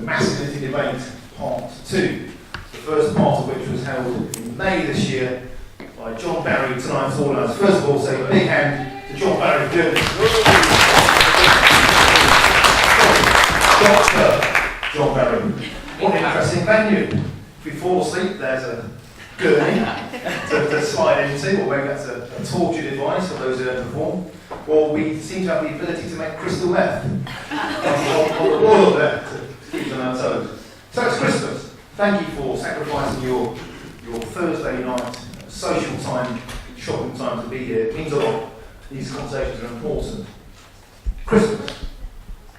Masculinity Debate Part 2. The first part of which was held in May this year by John Barry, tonight's organiser. First of all, say a big hand to John Barry for doing this. Dr. John Barry. What an interesting venue. If we fall asleep, there's a gurney to slide into, or maybe that's a torture device for those who don't perform. Or we seem to have the ability to make crystal meth. On the boil there to keep them on our toes. So it's Christmas. Thank you for sacrificing your Thursday night social time, shopping time to be here. It means a lot. These conversations are important. Christmas.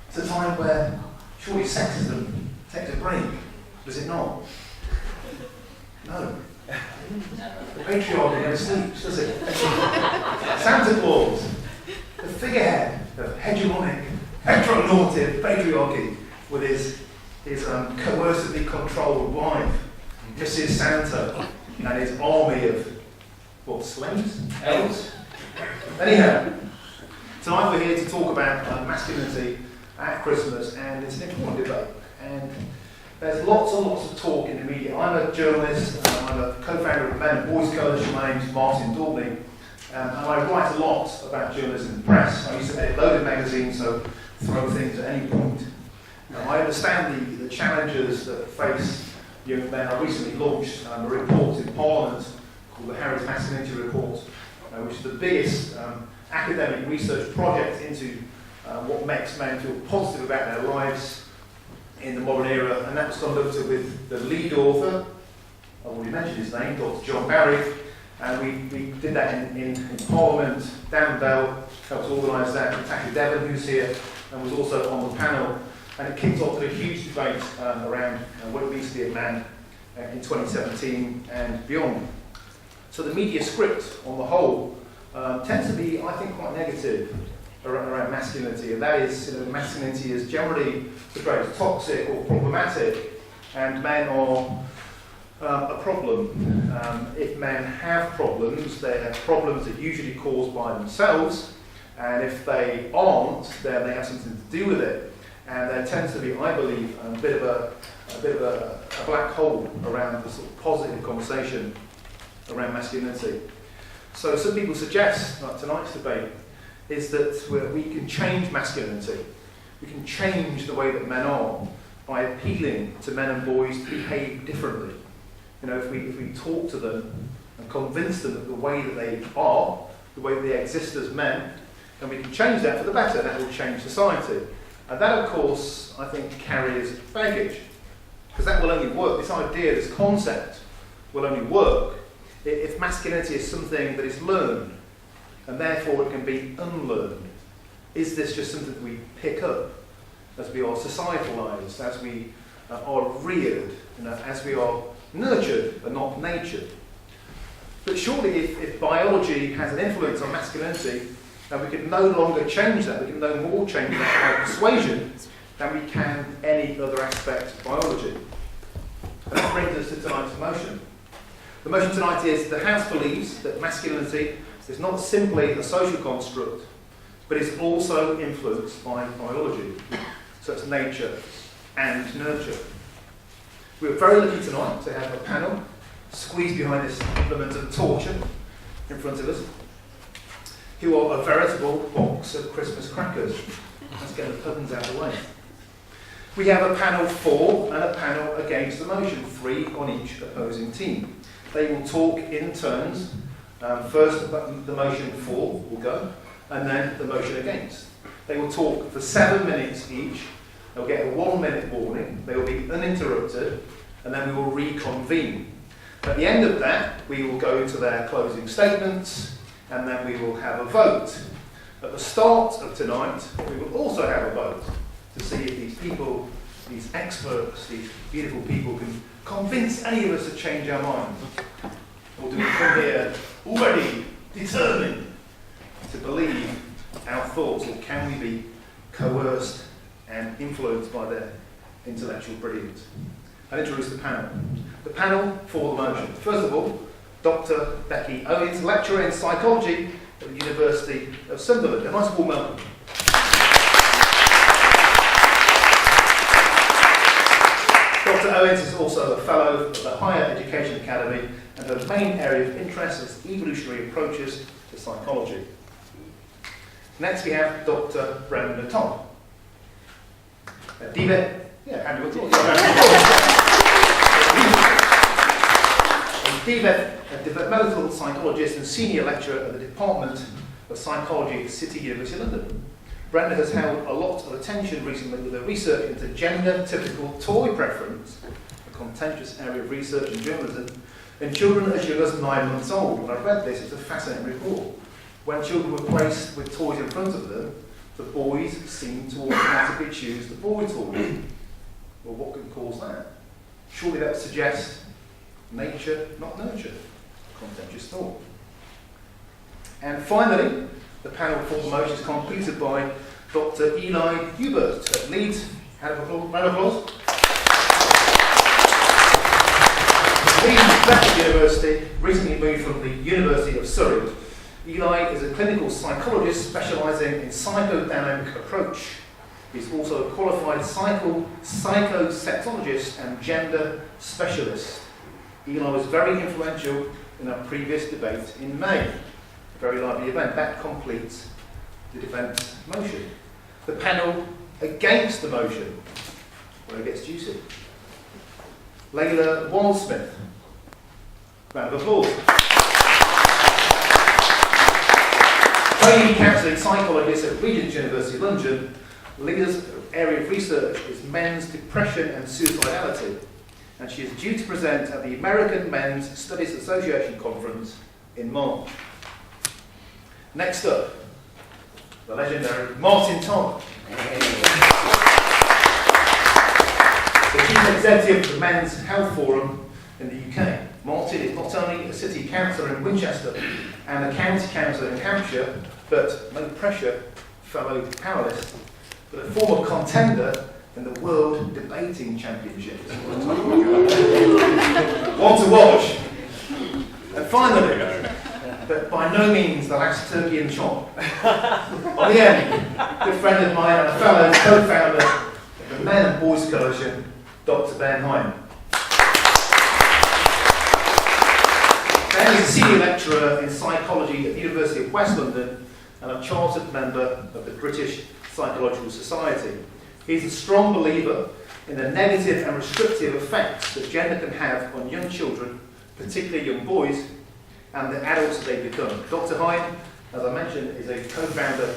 It's a time where surely sexism takes a break. Does it not? No. The patriarchy never sleeps, does it? Santa Claus, the figurehead of hegemonic, heteronormative patriarchy, with his coercively controlled wife, Mrs. Santa, and his army of, what, slaves? Elves? Anyhow, tonight we're here to talk about masculinity at Christmas, and it's an important debate. And there's lots and lots of talk in the media. I'm a journalist, I'm a co-founder of the Men and Boys Coalition. My name's Daubney, and I write a lot about journalism and press. I used to edit loaded magazines, so throw things at any point. I understand the challenges that face young men. I recently launched a report in Parliament called the Harry's Masculinity Report, which is the biggest academic research project into what makes men feel positive about their lives in the modern era, and that was conducted with the lead author, I've already mentioned his name, Dr. John Barry, and we did that in Parliament. Dan Bell helped organise that, Natasha Devon, who's here, and was also on the panel, and it kicked off a huge debate around what it means to be a man in 2017 and beyond. So the media script, on the whole, tends to be, I think, quite negative around masculinity, and that is, masculinity is generally portrayed as toxic or problematic, and men are a problem. If men have problems, they're problems that are usually caused by themselves, and if they aren't, then they have something to do with it. And there tends to be, I believe, a bit of a black hole around the sort of positive conversation around masculinity. So some people suggest, like tonight's debate, is that we can change masculinity. We can change the way that men are by appealing to men and boys to behave differently. If we talk to them and convince them that the way that they are, the way that they exist as men, then we can change that for the better. That will change society. And that, of course, I think carries baggage. Because that will only work, this idea, this concept, will only work if masculinity is something that is learned, and therefore it can be unlearned. Is this just something that we pick up as we are societalised, as we are reared, as we are nurtured and not natured? But surely if biology has an influence on masculinity, then we can no longer change that. We can no more change that by persuasion than we can any other aspect of biology. And that brings us to tonight's motion. The motion tonight is the House believes that masculinity is not simply a social construct, but is also influenced by biology. So it's nature and nurture. We're very lucky tonight to have a panel squeezed behind this implement of torture in front of us, who are a veritable box of Christmas crackers. Let's get the puddings out of the way. We have a panel for and a panel against the motion, 3 on each opposing team. They will talk in turns. First, the motion for will go, and then the motion against. They will talk for 7 minutes each. They'll get a 1-minute warning. They will be uninterrupted, and then we will reconvene. At the end of that, we will go into their closing statements, and then we will have a vote. At the start of tonight, we will also have a vote to see if these people, these experts, these beautiful people can convince any of us to change our minds. Or do we come here already determined to believe our thoughts, or can we be coerced and influenced by their intellectual brilliance? I'll introduce the panel. The panel for the motion. First of all, Dr. Becci Owens, lecturer in psychology at the University of Sunderland. A nice warm welcome. Dr. Owens is also a fellow of the Higher Education Academy, and her main area of interest is evolutionary approaches to psychology. Next we have Dr. Brenda Todd. Dept, hand of applause. Dept, a developmental psychologist and senior lecturer at the Department of Psychology at City University of London. Brenda has held a lot of attention recently with her research into gender-typical toy preference, a contentious area of research and journalism, in children as young as 9 months old. When I read this, it's a fascinating report. When children were placed with toys in front of them, the boys seemed to automatically choose the boy toy. Well, what can cause that? Surely that would suggest nature, not nurture. Contentious thought. And finally, the panel for motion is completed by Dr. Eli Joubert at Leeds. Round of applause. Leeds University, recently moved from the University of Surrey. Eli is a clinical psychologist specialising in psychodynamic approach. He's also a qualified psychosexologist and gender specialist. Eli was very influential in our previous debate in May. A very lively event. That completes the defence motion. The panel against the motion, where it gets juicy. Leila Wildsmith. Round of applause. Trainee counselling psychologist at Regents University of London. Leila's area of research is men's depression and suicidality, and she is due to present at the American Men's Studies Association Conference in March. Next up, the legendary Martin Todd. The Chief Executive of the Men's Health Forum in the UK. Martin is not only a city councillor in Winchester and a county councillor in Hampshire, but, no pressure, fellow panellist, but a former contender in the World Debating Championships. One to watch. And finally, but by no means the last turkey in the chop. On the end, a good friend of mine and a fellow co-founder of the Men and Boys Coalition, Dr. Ben Hine. Ben is a senior lecturer in psychology at the University of West London and a chartered member of the British Psychological Society. He's a strong believer in the negative and restrictive effects that gender can have on young children, particularly young boys, and the adults that they become. Dr. Hine, as I mentioned, is a co-founder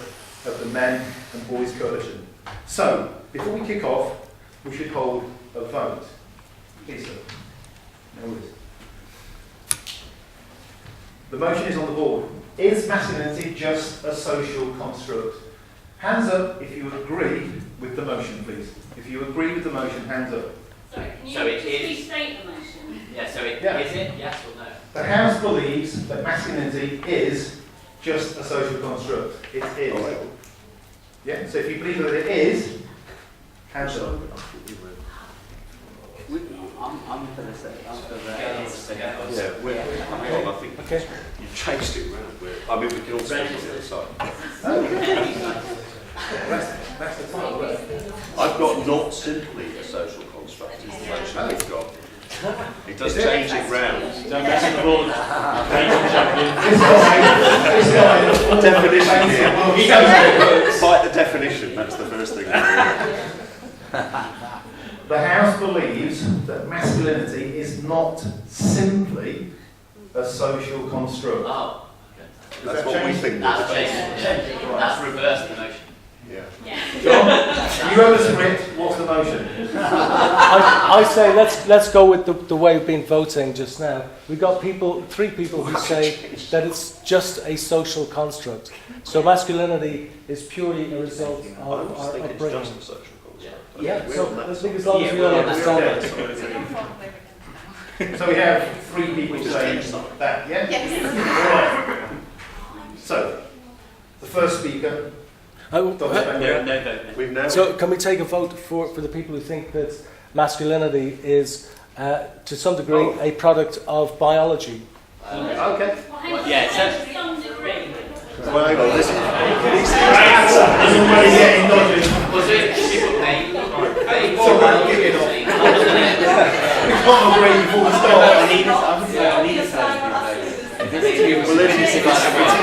of the Men and Boys Coalition. So, before we kick off, we should hold a vote. Please, sir. No worries. The motion is on the board. Is masculinity just a social construct? Hands up if you agree with the motion, please. If you agree with the motion, hands up. Sorry, can you So it just is- restate the motion? Yeah, so it, Yeah. is it yes or no? The House believes that masculinity is just a social construct. It is. Oh, Yeah, so if you believe that it is, hands up. I'm going to say, Yeah, I think Okay. you changed it around. I mean, we can all speak on the other side. That's the final word. I've got not simply a social construct, is the motion we've got. It does Is it? change it round. Don't mess with the ball. This guy, Definition here. He knows it. Cite the definition, that's the first thing. The House believes that masculinity is not simply a social construct. Oh, That's what we think. that's is changed. That's reversed the motion. Yeah. Yeah. John, you owe the script. What's the motion? I say let's go with the way we've been voting just now. We got three people who say that it's just a social construct. So masculinity is purely a result I of just our think it's upbringing. just a social construct. Yeah, We're so on that I think side. as long as we all Yeah, understand So we have three people saying that, yeah? Yes. All right. So, the first speaker, Dr. Ben. We've now. So can we take a vote for the people who think that masculinity is, to some degree, a product of biology? Okay. Well, hang on, Yeah, to some degree. Well, hang on, listen. Everybody's getting dodgy. Was it people name? So I'll give it off. can't agree before we start. I need a Well, it is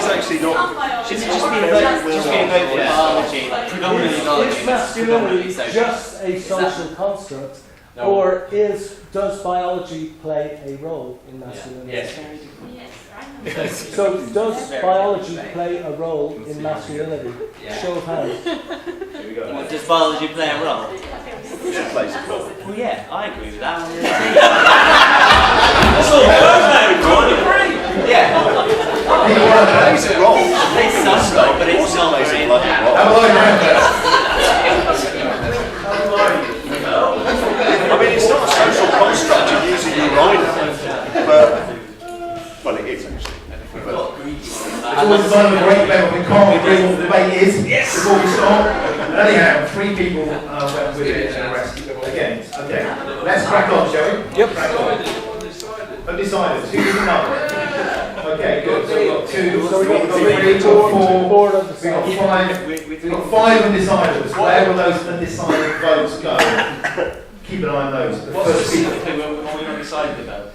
actually not. Just be a vote for biology, like predominantly biology. Is masculinity just a social construct, or does biology play a role in masculinity? Yes, right. So does biology play a role in masculinity? Show of hands. Here we go. Well, does biology play a role? It plays a role. Well, yeah, I agree with that. Yeah. It plays a role. It's some role, but it's not Plays a very bloody role. How are I mean, it's not a social construct you're using your rider, but well, it is actually. But, It's always a sign of a great level. We can't agree what the debate is before we start. Anyhow, 3 people went with it and the rest against. Okay, let's crack on, shall we? Yep. Crack on. Undecided. Who doesn't know? Okay, good. So we've got 2, So we've got 3, 3, we've got 4, 4 of we've got 5. We've got 5 undecideds. Where will those undecided votes go? Keep an eye on those. The What's the first people. secret thing what we're not decided about?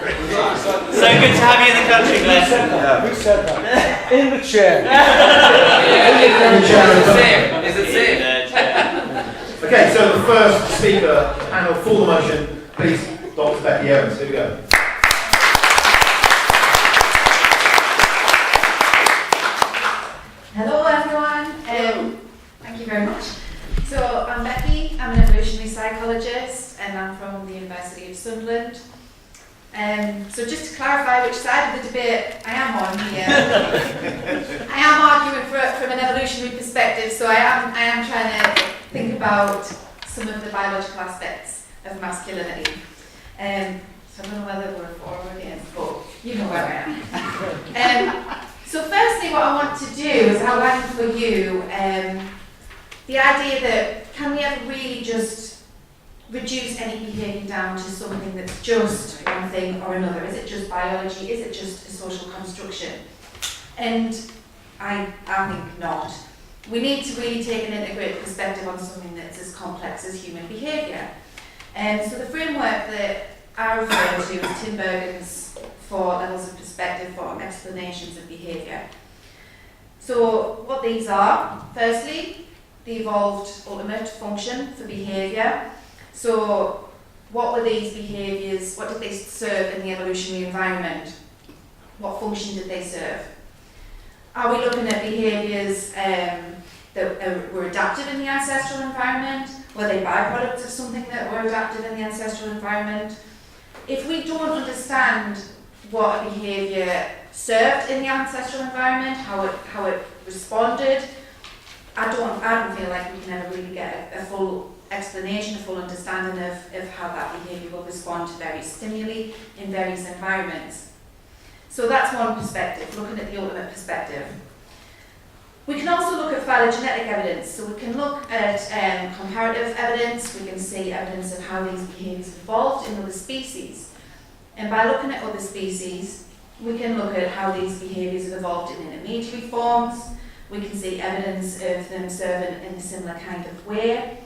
So good to have you in the country, Who Glenn. said that? Who said that? In the chair. Is it same? Okay, so the first speaker panel for the motion, please, Dr. Becci Owens. Here we go. Hello everyone, thank you very much. So I'm Becci, I'm an evolutionary psychologist and I'm from the University of Sunderland. So just to clarify which side of the debate I am on here, I am arguing from an evolutionary perspective, so I am trying to think about some of the biological aspects of masculinity. So I don't know whether we're for or against, but you know where I am. So firstly, what I want to do is outline for you the idea that can we ever really just reduce any behaviour down to something that's just one thing or another? Is it just biology? Is it just a social construction? And I think not. We need to really take an integrated perspective on something that's as complex as human behaviour. So the framework that I refer to is Tim Bergen's 4 levels of perspective for explanations of behaviour. So what these are, firstly, the evolved ultimate function for behaviour. So what were these behaviours, what did they serve in the evolutionary environment? What function did they serve? Are we looking at behaviours that were adaptive in the ancestral environment? Were they byproducts of something that were adaptive in the ancestral environment? If we don't understand what a behaviour served in the ancestral environment, how it responded, I don't feel like we can ever really get a full explanation, a full understanding of how that behaviour will respond to various stimuli in various environments. So that's one perspective, looking at the ultimate perspective. We can also look at phylogenetic evidence. So we can look at comparative evidence, we can see evidence of how these behaviours evolved in other species. And by looking at other species, we can look at how these behaviours have evolved in intermediary forms. We can see evidence of them serving in a similar kind of way.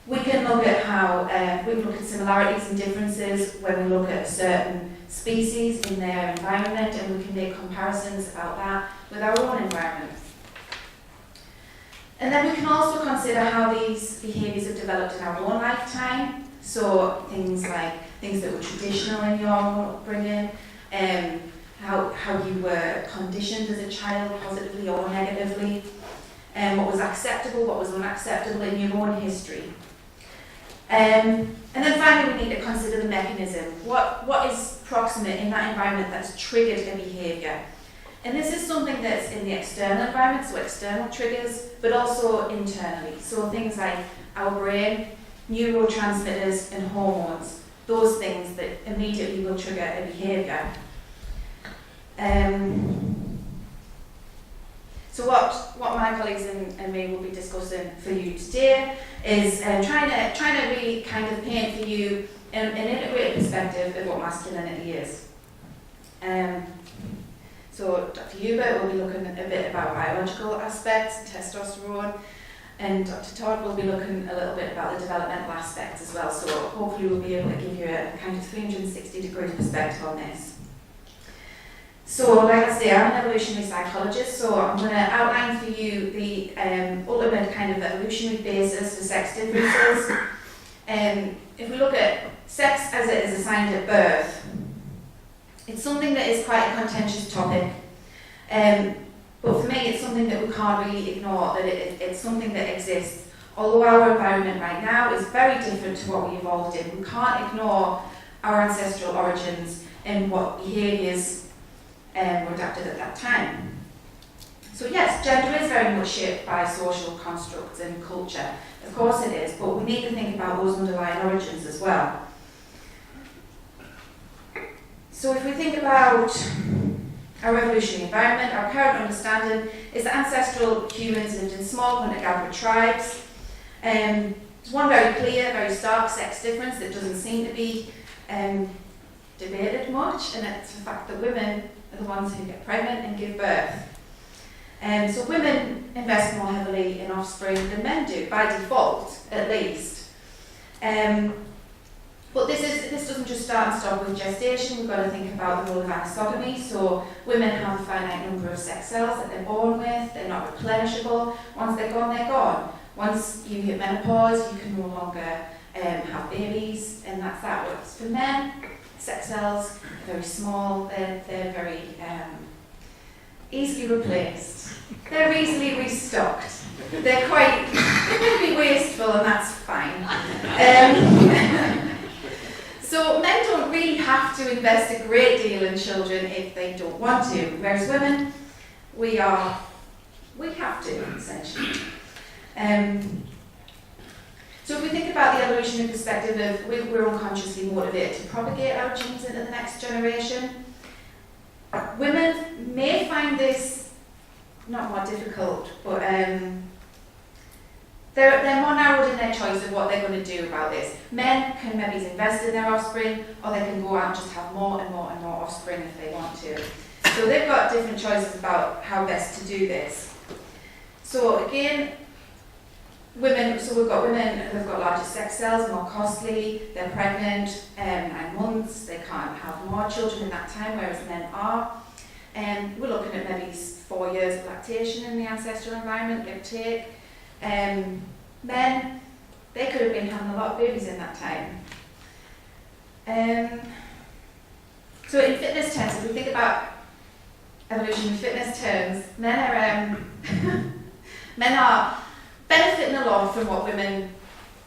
We can look at how we can look at similarities and differences when we look at a certain species in their environment, and we can make comparisons about that with our own environment. And then we can also consider how these behaviours have developed in our own lifetime. So things like things that were traditional in your own upbringing, how you were conditioned as a child, positively or negatively, what was acceptable, what was unacceptable in your own history. And then finally we need to consider the mechanism. What is proximate in that environment that's triggered a behaviour? And this is something that's in the external environment, so external triggers, but also internally. So things like our brain, neurotransmitters and hormones, those things that immediately will trigger a behaviour. So what my colleagues and me will be discussing for you today is trying to really kind of paint for you an integrated perspective of what masculinity is. So Dr. Joubert will be looking a bit about biological aspects, testosterone, And Dr. Todd will be looking a little bit about the developmental aspects as well, so hopefully we'll be able to give you a kind of 360-degree perspective on this. So, like I say, I'm an evolutionary psychologist, so I'm going to outline for you the ultimate kind of evolutionary basis for sex differences. If we look at sex as it is assigned at birth, it's something that is quite a contentious topic. But for me, it's something that we can't really ignore, that it's something that exists. Although our environment right now is very different to what we evolved in, we can't ignore our ancestral origins and what behaviours were adapted at that time. So yes, gender is very much shaped by social constructs and culture. Of course it is, but we need to think about those underlying origins as well. So if we think about our evolutionary environment, our current understanding is that ancestral humans lived in small hunter-gatherer tribes. There's one very clear, very stark sex difference that doesn't seem to be debated much, and it's the fact that women are the ones who get pregnant and give birth. So women invest more heavily in offspring than men do, by default at least. But this doesn't just start and stop with gestation. We've got to think about the role of anisotony. So women have a finite number of sex cells that they're born with. They're not replenishable. Once they're gone, they're gone. Once you hit menopause, you can no longer have babies, and that's that. Whereas for men, sex cells are very small. They're very easily replaced. They're easily restocked. They can be wasteful, and that's fine. So men don't really have to invest a great deal in children if they don't want to, whereas women, we have to, essentially. So if we think about the evolutionary perspective of we're unconsciously motivated to propagate our genes into the next generation, women may find this not more difficult, but they're more narrowed in their choice of what they're going to do about this. Men can maybe invest in their offspring, or they can go out and just have more and more and more offspring if they want to. So they've got different choices about how best to do this. So again, we've got women who've got larger sex cells, more costly, they're pregnant, 9 months, they can't have more children in that time, whereas men are. We're looking at maybe 4 years of lactation in the ancestral environment, give or take. Men, they could have been having a lot of babies in that time. So in fitness terms, if we think about evolution in fitness terms, men are benefiting a lot from what women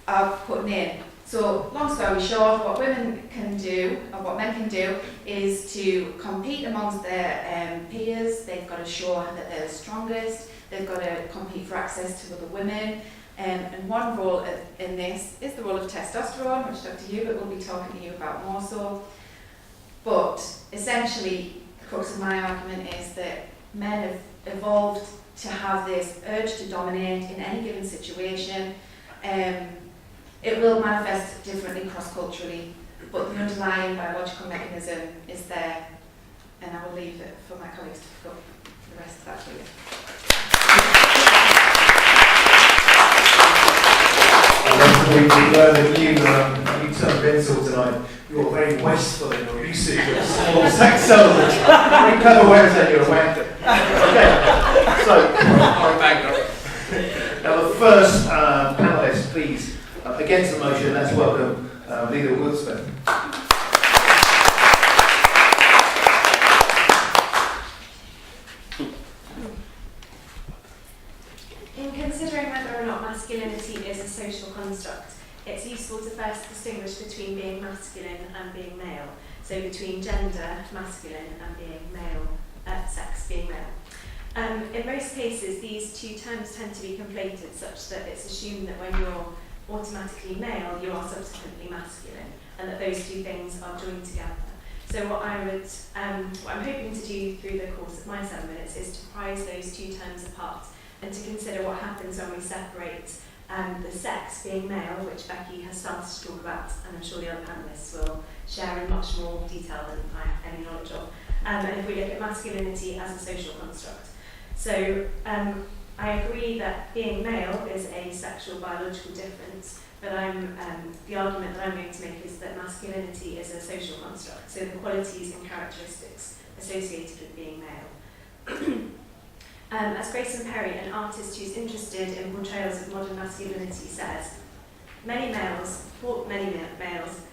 are putting in. So long story short, what women can do, or what men can do, is to compete amongst their peers. They've got to show that they're the strongest. They've got to compete for access to other women. And one role in this is the role of testosterone, which Dr. Joubert will be talking to you about more so. But essentially, the crux of my argument is that men have evolved to have this urge to dominate in any given situation. It will manifest differently cross-culturally, but the underlying biological mechanism is there, and I will leave it for my colleagues to pick up the rest of that for you. We learned that you turned Benzel tonight. You're very wasteful in your usage of small sex cells. Very clever way of saying you're a wanker. Okay, so now the first panelist, please. Against the motion, let's welcome Leila Wildsmith. In considering whether or not masculinity is a social construct, it's useful to first distinguish between being masculine and being male. So between gender, masculine, and being male, sex, being male. In most cases, these two terms tend to be conflated such that it's assumed that when you're automatically male, you are subsequently masculine, and that those two things are joined together. So what I'm hoping to do through the course of my 7 minutes is to prize those two terms apart and to consider what happens when we separate the sex, being male, which Becci has started to talk about, and I'm sure the other panellists will share in much more detail than I have any knowledge of, and if we look at masculinity as a social construct. So I agree that being male is a sexual biological difference, but the argument that I'm going to make is that masculinity is a social construct, so the qualities and characteristics associated with being male. As Grayson Perry, an artist who's interested in portrayals of modern masculinity, says, many males,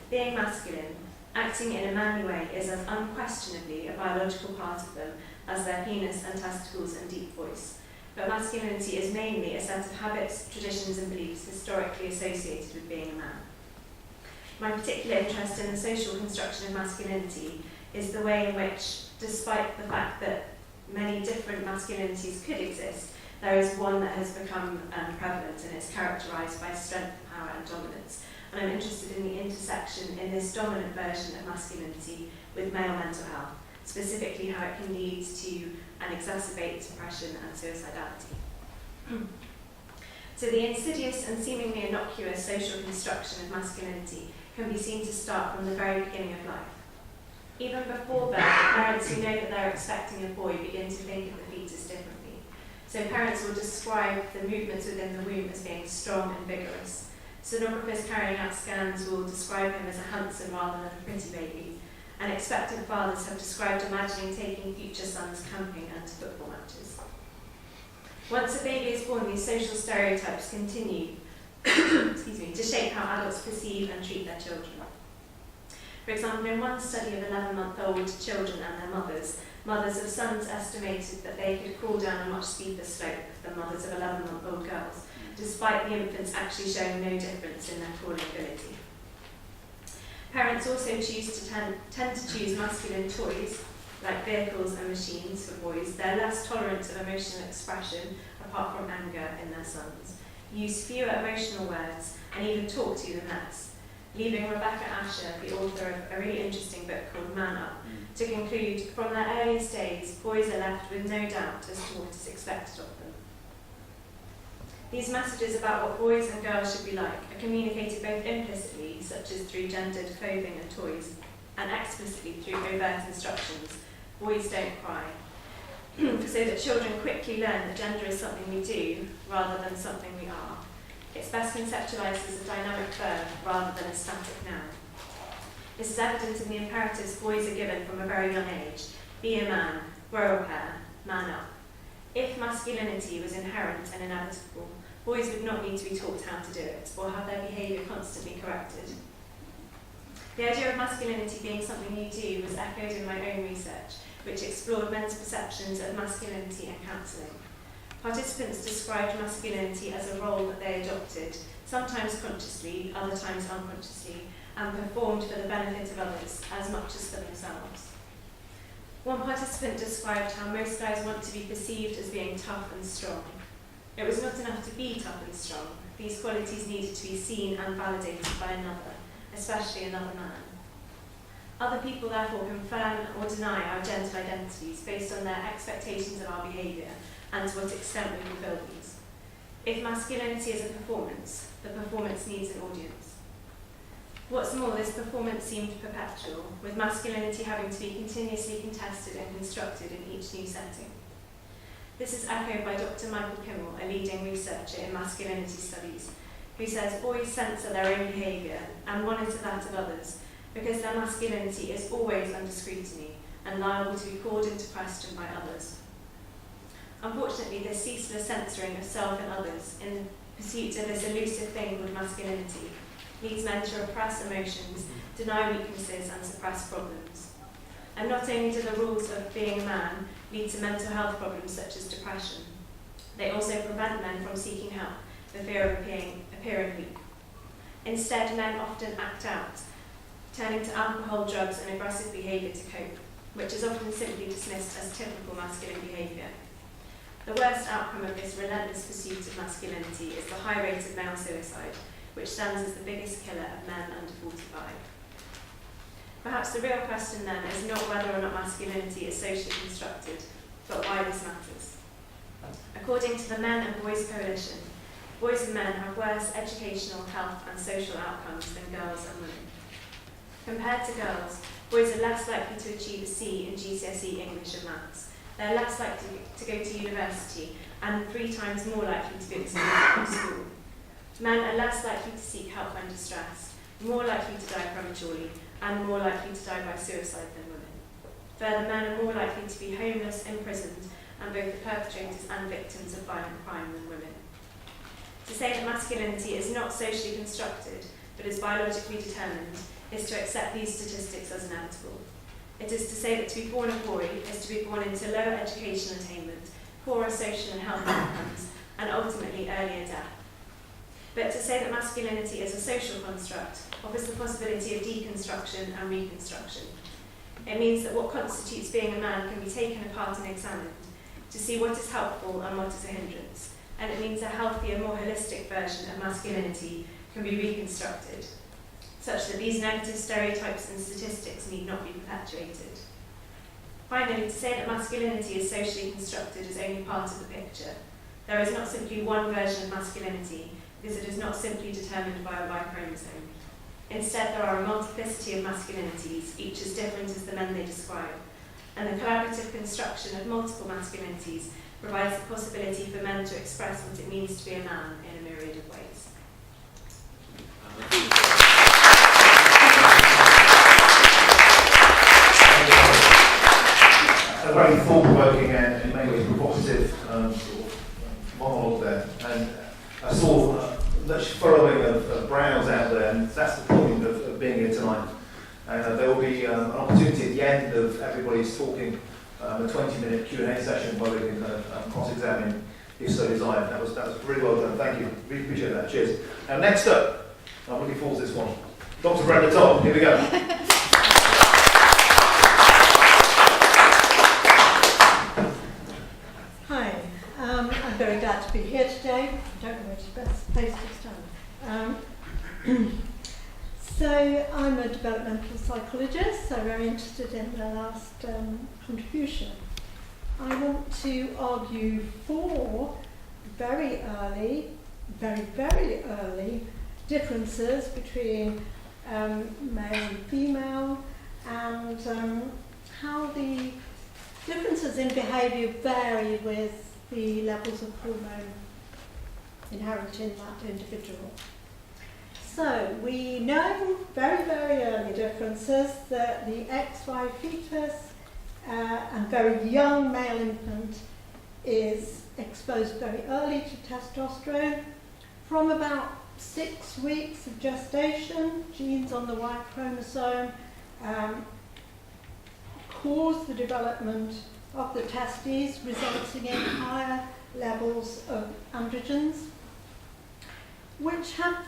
being masculine, acting in a manly way is as unquestionably a biological part of them as their penis and testicles and deep voice. But masculinity is mainly a set of habits, traditions and beliefs historically associated with being a man. My particular interest in the social construction of masculinity is the way in which, despite the fact that many different masculinities could exist, there is one that has become prevalent and is characterised by strength, power and dominance. And I'm interested in the intersection in this dominant version of masculinity with male mental health, specifically how it can lead to and exacerbate depression and suicidality. So the insidious and seemingly innocuous social construction of masculinity can be seen to start from the very beginning of life. Even before birth, parents who know that they're expecting a boy begin to think of the fetus differently. So parents will describe the movements within the womb as being strong and vigorous. Sonographers carrying out scans will describe him as a handsome rather than a pretty baby. And expectant fathers have described imagining taking future sons camping and to football matches. Once a baby is born, these social stereotypes continue to shape how adults perceive and treat their children. For example, in one study of 11-month-old children and their mothers of sons estimated that they could crawl down a much steeper slope than mothers of 11-month-old girls, despite the infants actually showing no difference in their crawling ability. Parents also tend to choose masculine toys, like vehicles and machines for boys. They're less tolerant of emotional expression, apart from anger, in their sons, use fewer emotional words, and even talk to them less, leaving Rebecca Asher, the author of a really interesting book called Man Up, to conclude, from their earliest days, boys are left with no doubt as to what is expected of them. These messages about what boys and girls should be like are communicated both implicitly, such as through gendered clothing and toys, and explicitly through overt instructions. Boys don't cry. So that children quickly learn that gender is something we do rather than something we are. It's best conceptualised as a dynamic verb rather than a static noun. This is evident in the imperatives boys are given from a very young age. Be a man, grow a pair, man up. If masculinity was inherent and inevitable, boys would not need to be taught how to do it or have their behaviour constantly corrected. The idea of masculinity being something you do was echoed in my own research, which explored men's perceptions of masculinity and counselling. Participants described masculinity as a role that they adopted, sometimes consciously, other times unconsciously, and performed for the benefit of others as much as for themselves. One participant described how most guys want to be perceived as being tough and strong. It was not enough to be tough and strong. These qualities needed to be seen and validated by another, especially another man. Other people therefore confirm or deny our gender identities based on their expectations of our behaviour and to what extent we fulfil these. If masculinity is a performance, the performance needs an audience. What's more, this performance seemed perpetual, with masculinity having to be continuously contested and constructed in each new setting. This is echoed by Dr. Michael Kimmel, a leading researcher in masculinity studies, who says boys censor their own behaviour and monitor that of others because their masculinity is always under scrutiny and liable to be called into question by others. Unfortunately, this ceaseless censoring of self and others in pursuit of this elusive thing called masculinity leads men to repress emotions, deny weaknesses and suppress problems. And not only do the rules of being a man lead to mental health problems such as depression, they also prevent men from seeking help for fear of appearing weak. Instead, men often act out, turning to alcohol, drugs and aggressive behaviour to cope, which is often simply dismissed as typical masculine behaviour. The worst outcome of this relentless pursuit of masculinity is the high rate of male suicide, which stands as the biggest killer of men under 45. Perhaps the real question then is not whether or not masculinity is socially constructed, but why this matters. According to the Men and Boys Coalition, boys and men have worse educational, health and social outcomes than girls and women. Compared to girls, boys are less likely to achieve a C in GCSE English and Maths, they're less likely to go to university and 3 times more likely to be excluded from school. Men are less likely to seek help when distressed, more likely to die prematurely, and more likely to die by suicide than women. Further, men are more likely to be homeless, imprisoned, and both the perpetrators and victims of violent crime than women. To say that masculinity is not socially constructed, but is biologically determined, is to accept these statistics as inevitable. It is to say that to be born a boy is to be born into lower education attainment, poorer social and health outcomes, and ultimately earlier death. But to say that masculinity is a social construct offers the possibility of deconstruction and reconstruction. It means that what constitutes being a man can be taken apart and examined to see what is helpful and what is a hindrance, and it means a healthier, more holistic version of masculinity can be reconstructed, such that these negative stereotypes and statistics need not be perpetuated. Finally, to say that masculinity is socially constructed is only part of the picture. There is not simply one version of masculinity, because it is not simply determined by a Y chromosome. Instead, there are a multiplicity of masculinities, each as different as the men they describe, and the collaborative construction of multiple masculinities provides the possibility for men to express what it means to be a man in a myriad of ways. A very thought-provoking and in many ways provocative monologue there. And I saw much furrowing of brows out there, and that's the point of being here tonight. And there will be an opportunity at the end of everybody's talking, a 20-minute Q&A session where we can kind of cross-examine if so desired. That was really well done. Thank you. Really appreciate that. Cheers. Now next up, I'm looking forward to this one. Dr. Brenda Todd. Here we go. Hi, I'm very glad to be here today. I don't know which is the best place to stand. So I'm a developmental psychologist, so very interested in the last contribution. I want to argue for very early, very early differences between male and female, and how the differences in behaviour vary with the levels of hormone inherent in that individual. So we know very early differences that the XY fetus and very young male infant is exposed very early to testosterone. From about 6 weeks of gestation, genes on the Y chromosome cause the development of the testes, resulting in higher levels of androgens, which have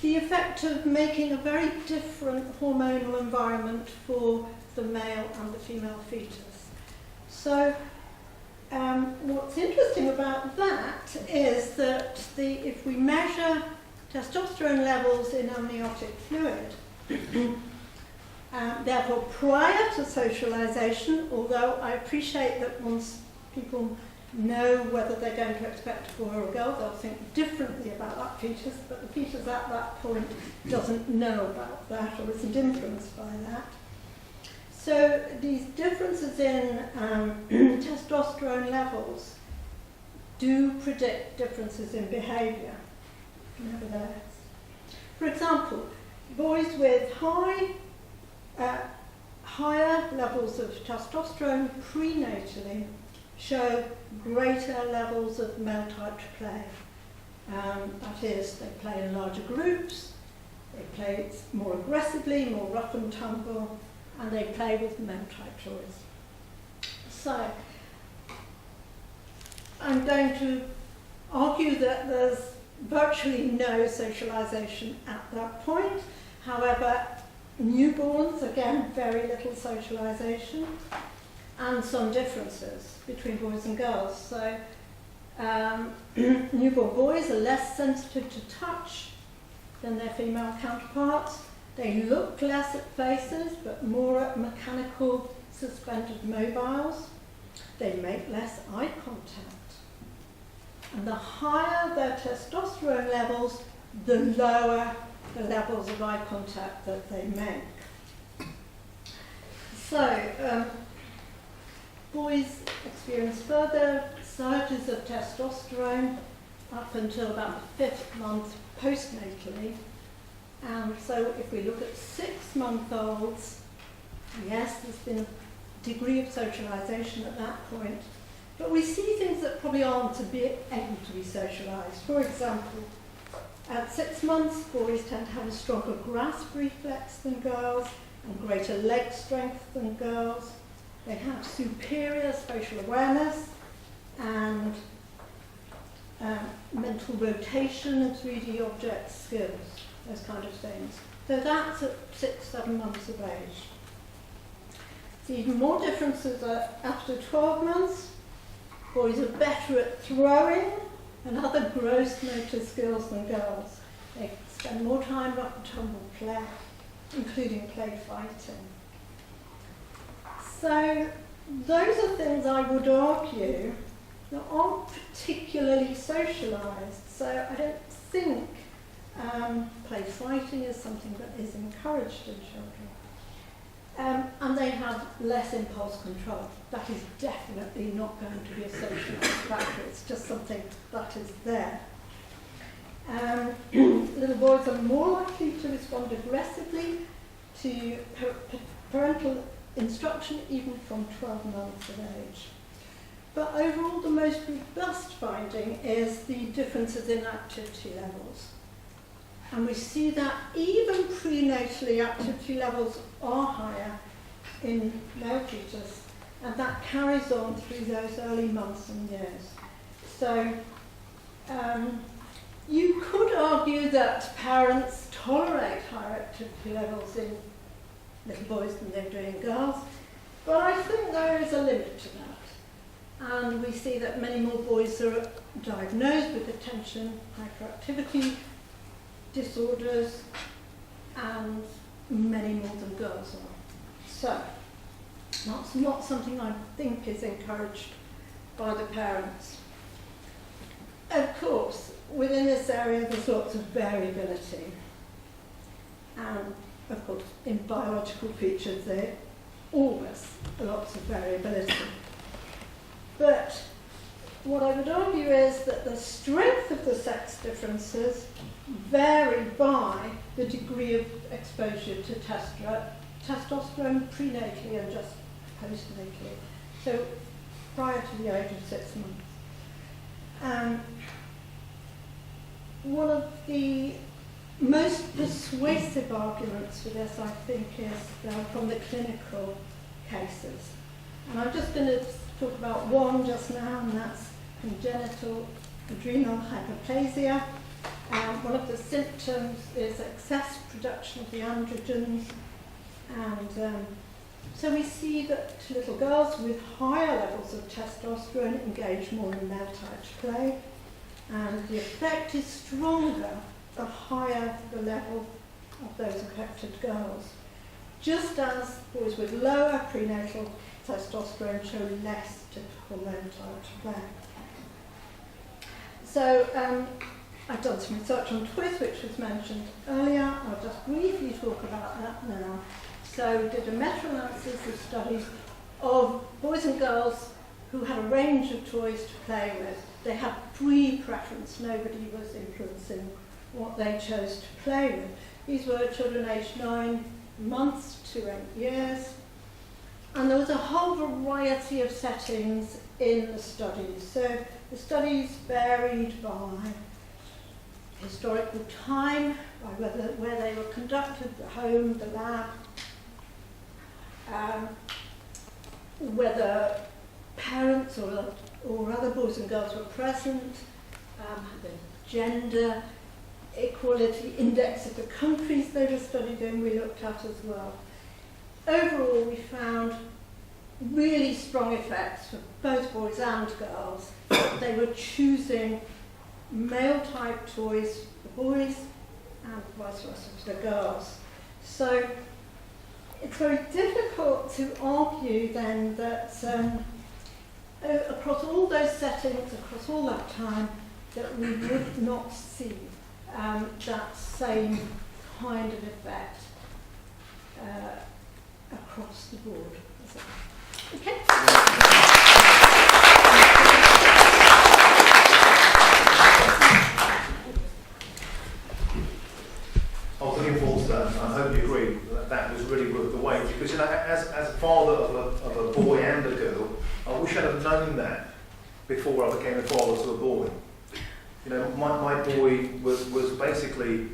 the effect of making a very different hormonal environment for the male and the female fetus. So what's interesting about that is that if we measure testosterone levels in amniotic fluid, therefore prior to socialization, although I appreciate that once people know whether they're going to expect a boy or a girl, they'll think differently about that fetus, but the fetus at that point doesn't know about that or isn't influenced by that. So these differences in testosterone levels do predict differences in behaviour, nevertheless. For example, boys with higher levels of testosterone prenatally show greater levels of male type play. That is, they play in larger groups, they play more aggressively, more rough and tumble, and they play with male type toys. So, I'm going to argue that there's virtually no socialization at that point. However, newborns, again, very little socialization, and some differences between boys and girls. So newborn boys are less sensitive to touch than their female counterparts. They look less at faces, but more at mechanical suspended mobiles. They make less eye contact. And the higher their testosterone levels, the lower the levels of eye contact that they make. So, boys experience further surges of testosterone up until about the 5th month postnatally. And so if we look at 6-month-olds, yes, there's been a degree of socialisation at that point, but we see things that probably aren't able to be socialised. For example, at 6 months, boys tend to have a stronger grasp reflex than girls and greater leg strength than girls. They have superior spatial awareness and mental rotation and 3D object skills, those kind of things. So that's at 6-7 months of age. See even more differences after 12 months. Boys are better at throwing and other gross motor skills than girls. They spend more time rough and tumble play, including play fighting. So those are things I would argue that aren't particularly socialised. So I don't think play fighting is something that is encouraged in children. And they have less impulse control. That is definitely not going to be a socialised factor. It's just something that is there. Little boys are more likely to respond aggressively to parental instruction even from 12 months of age. But overall, the most robust finding is the differences in activity levels. And we see that even prenatally, activity levels are higher in male fetus, and that carries on through those early months and years. So you could argue that parents tolerate higher activity levels in little boys than they do in girls, but I think there is a limit to that. And we see that many more boys are diagnosed with attention hyperactivity disorders, and many more than girls are. So that's not something I think is encouraged by the parents. Of course, within this area there's lots of variability, and of course in biological features there always lots of variability. But what I would argue is that the strength of the sex differences vary by the degree of exposure to testosterone prenatally and just postnatally, so prior to the age of 6 months. One of the most persuasive arguments for this, I think, is from the clinical cases. And I'm just going to talk about one just now, and that's congenital adrenal hyperplasia. One of the symptoms is excess production of the androgens, and so we see that little girls with higher levels of testosterone engage more in male-type play, and the effect is stronger the higher the level of those affected girls, just as boys with lower prenatal testosterone show less typical male-type play. So I've done some research on twist, which was mentioned earlier. I'll just briefly talk about that now. So we did a meta-analysis of studies of boys and girls who had a range of toys to play with. They had free preference. Nobody was influencing what they chose to play with. These were children aged 9 months to 8 years. And there was a whole variety of settings in the studies. So the studies varied by historical time, by where they were conducted, the home, the lab, whether parents or other boys and girls were present, the gender, equality index of the countries they were studied in we looked at as well. Overall, we found really strong effects for both boys and girls. They were choosing male-type toys for boys and vice versa for the girls. So it's very difficult to argue then that across all those settings, across all that time, that we would not see that same kind of effect across the board. Okay. I was looking forward to that, and I hope you agree that that was really worth the wait, because as a father of a boy and a girl, I wish I'd have known that before I became a father to a boy. My boy was basically,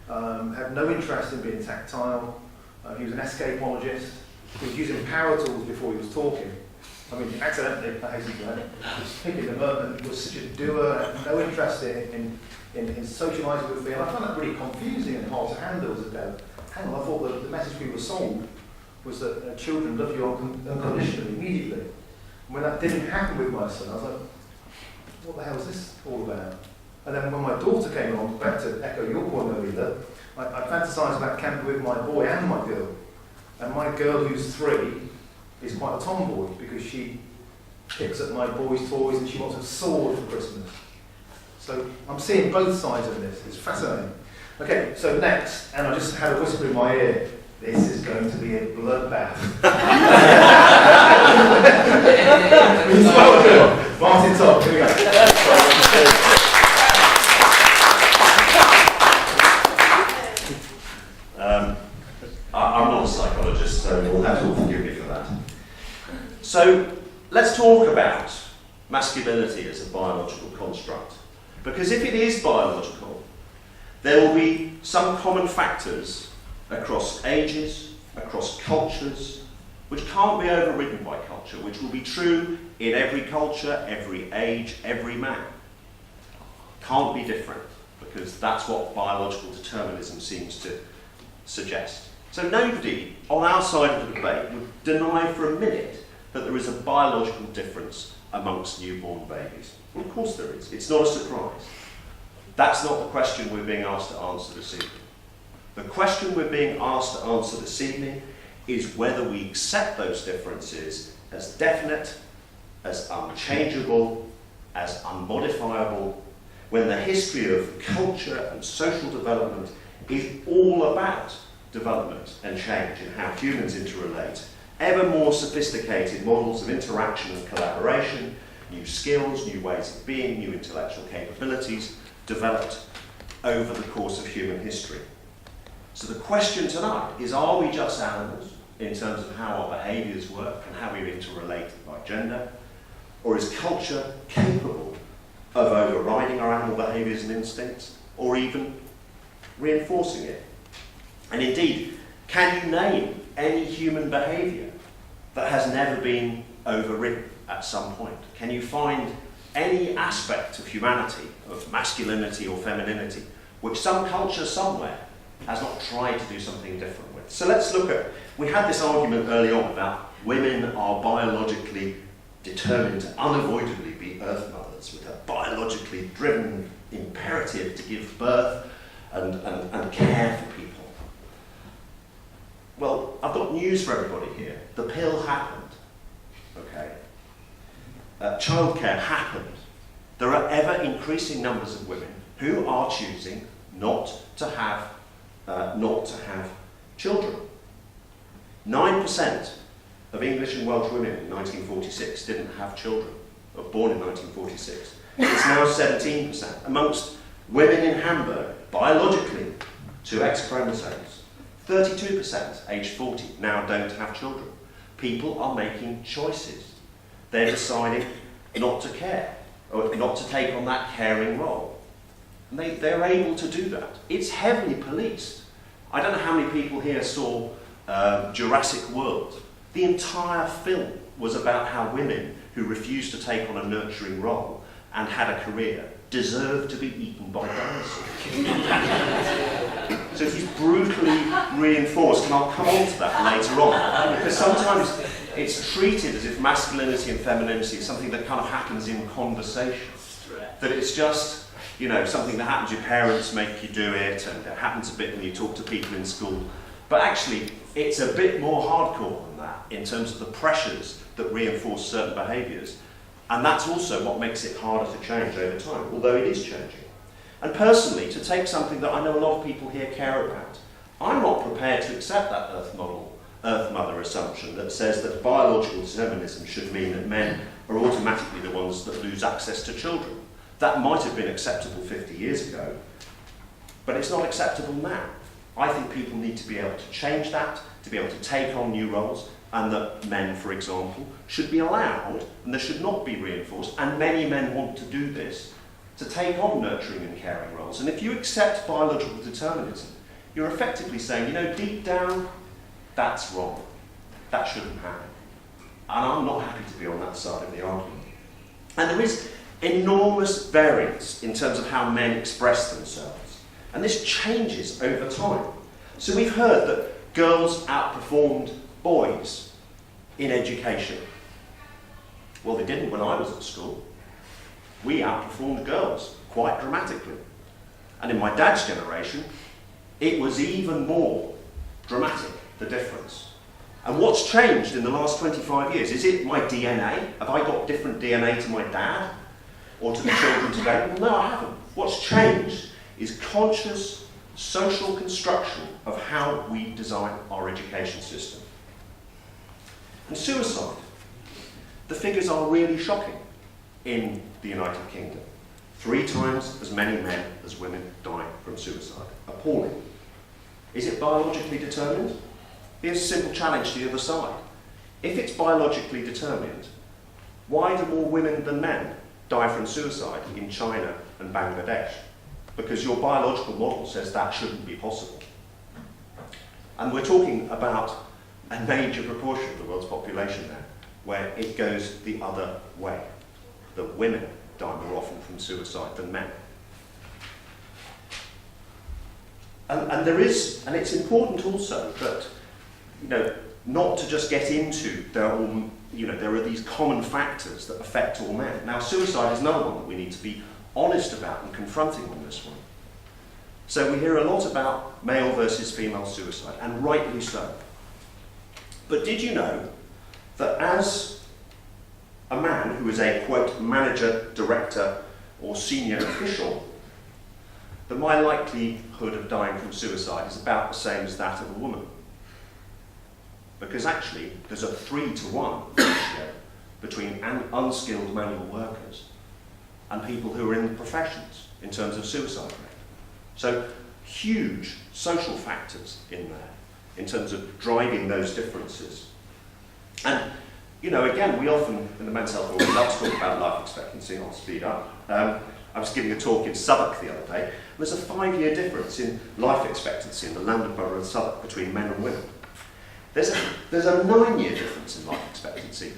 had no interest in being tactile. He was an escapologist. He was using power tools before he was talking. I mean, accidentally, I hasten to add, he was picking them up, and he was such a doer, had no interest in socialising with me, and I found that really confusing and hard to handle as a dad. Hang on, I thought the message we were sold was that children love you unconditionally, immediately. And when that didn't happen with my son, I was like, what the hell is this all about? And then when my daughter came along, back to echo your point, Leila, I fantasised about camping with my boy and my girl. And my girl, who's 3, is quite a tomboy because she picks up my boy's toys and she wants a sword for Christmas. So I'm seeing both sides of this. It's fascinating. Okay, so next, and I just had a whisper in my ear, this is going to be a bloodbath. Martin Todd, here we go. I'm not a psychologist, so you'll have to forgive me for that. So let's talk about masculinity as a biological construct. Because if it is biological, there will be some common factors across ages, across cultures, which can't be overridden by culture, which will be true in every culture, every age, every man. Can't be different, because that's what biological determinism seems to suggest. So nobody on our side of the debate would deny for a minute that there is a biological difference amongst newborn babies. Well, of course there is. It's not a surprise. That's not the question we're being asked to answer this evening. The question we're being asked to answer this evening is whether we accept those differences as definite, as unchangeable, as unmodifiable, when the history of culture and social development is all about development and change in how humans interrelate, ever more sophisticated models of interaction and collaboration, new skills, new ways of being, new intellectual capabilities developed over the course of human history. So the question tonight is, are we just animals in terms of how our behaviours work and how we interrelate by gender? Or is culture capable of overriding our animal behaviours and instincts, or even reinforcing it? And indeed, can you name any human behaviour that has never been overridden at some point? Can you find any aspect of humanity, of masculinity or femininity, which some culture somewhere has not tried to do something different with? So let's look at, we had this argument early on about women are biologically determined to unavoidably be earth mothers with a biologically driven imperative to give birth and care for people. Well, I've got news for everybody here. The pill happened, okay? Childcare happened. There are ever increasing numbers of women who are choosing not to have children. 9% of English and Welsh women in 1946 didn't have children, or born in 1946. It's now 17%. Amongst women in Hamburg, biologically, 2 X chromosomes. 32%, age 40, now don't have children. People are making choices. They're deciding not to care, or not to take on that caring role. And they're able to do that. It's heavily policed. I don't know how many people here saw Jurassic World. The entire film was about how women who refused to take on a nurturing role and had a career deserved to be eaten by dinosaurs. So it's brutally reinforced, and I'll come on to that later on, because sometimes it's treated as if masculinity and femininity is something that kind of happens in conversation. That it's just, you know, something that happens, your parents make you do it, and it happens a bit when you talk to people in school. But actually, it's a bit more hardcore than that in terms of the pressures that reinforce certain behaviours. And that's also what makes it harder to change over time, although it is changing. And personally, to take something that I know a lot of people here care about, I'm not prepared to accept that Earth model Earth Mother assumption that says that biological determinism should mean that men are automatically the ones that lose access to children. That might have been acceptable 50 years ago, but it's not acceptable now. I think people need to be able to change that, to be able to take on new roles, and that men, for example, should be allowed, and they should not be reinforced, and many men want to do this, to take on nurturing and caring roles. And if you accept biological determinism, you're effectively saying, you know, deep down, that's wrong. That shouldn't happen. And I'm not happy to be on that side of the argument. And there is enormous variance in terms of how men express themselves. And this changes over time. So we've heard that girls outperformed boys in education. Well, they didn't when I was at school. We outperformed girls quite dramatically. And in my dad's generation, it was even more dramatic, the difference. And what's changed in the last 25 years? Is it my DNA? Have I got different DNA to my dad or to the children today? Well, no, I haven't. What's changed is conscious social construction of how we design our education system. And suicide. The figures are really shocking in the United Kingdom. 3 times as many men as women die from suicide. Appalling. Is it biologically determined? Here's a simple challenge to the other side. If it's biologically determined, why do more women than men die from suicide in China and Bangladesh? Because your biological model says that shouldn't be possible. And we're talking about a major proportion of the world's population now, where it goes the other way, that women die more often from suicide than men. And there is, and it's important also that, you know, not to just get into there are these common factors that affect all men. Now, suicide is another one that we need to be honest about and confronting on this one. So we hear a lot about male versus female suicide, and rightly so. But did you know that as a man who is a, quote, manager, director, or senior official, that my likelihood of dying from suicide is about the same as that of a woman? Because actually, there's a 3-to-1 ratio between unskilled manual workers and people who are in the professions in terms of suicide rate. So huge social factors in there in terms of driving those differences. And, you know, again, we often, in the men's health world, we love to talk about life expectancy. I'll speed up. I was giving a talk in Southwark the other day, and there's a 5-year difference in life expectancy in the London Borough of Southwark between men and women. There's a 9-year difference in life expectancy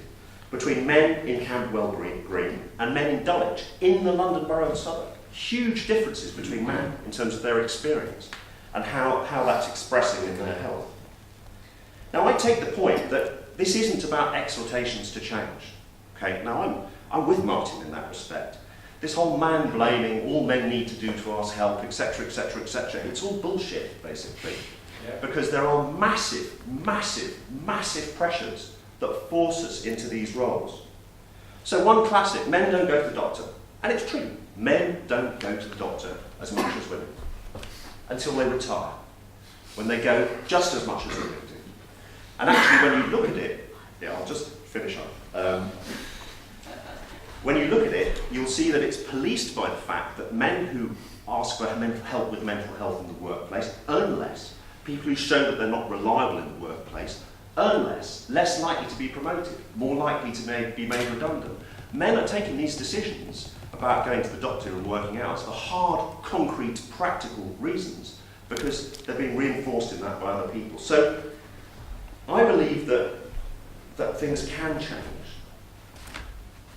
between men in Camberwell Green and men in Dulwich in the London Borough of Southwark. Huge differences between men in terms of their experience and how that's expressing in their health. Now, I take the point that this isn't about exhortations to change. Okay, now I'm with Martin in that respect. This whole man-blaming, all men need to do to ask help, etc., etc., etc., it's all bullshit, basically. Yeah. Because there are massive, massive, massive pressures that force us into these roles. So one classic, men don't go to the doctor. And it's true, men don't go to the doctor as much as women until they retire, when they go just as much as women do. And actually, when you look at it, yeah, I'll just finish up. When you look at it, you'll see that it's policed by the fact that men who ask for help with mental health in the workplace earn less. People who show that they're not reliable in the workplace earn less likely to be promoted, more likely to be made redundant. Men are taking these decisions about going to the doctor and working hours for hard, concrete, practical reasons, because they're being reinforced in that by other people. So I believe that things can change.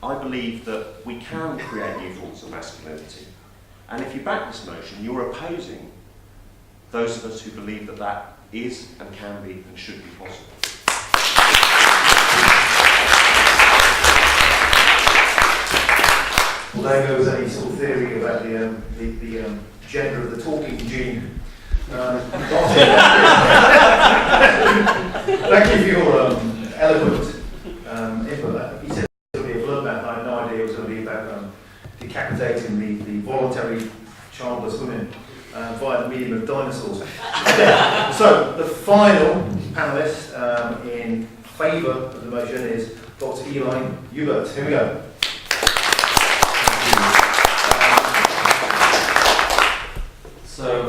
I believe that we can create new forms of masculinity. And if you back this motion, you're opposing those of us who believe that that is and can be and should be possible. Well, there goes any sort of theory about the gender of the talking gene. Thank you for your eloquent input. He said it was going to be a bloodbath. I had no idea it was going to be about decapitating the voluntary childless women via the medium of dinosaurs. So, the final panellist in favour of the motion is Dr. Eli Joubert. Here we go. So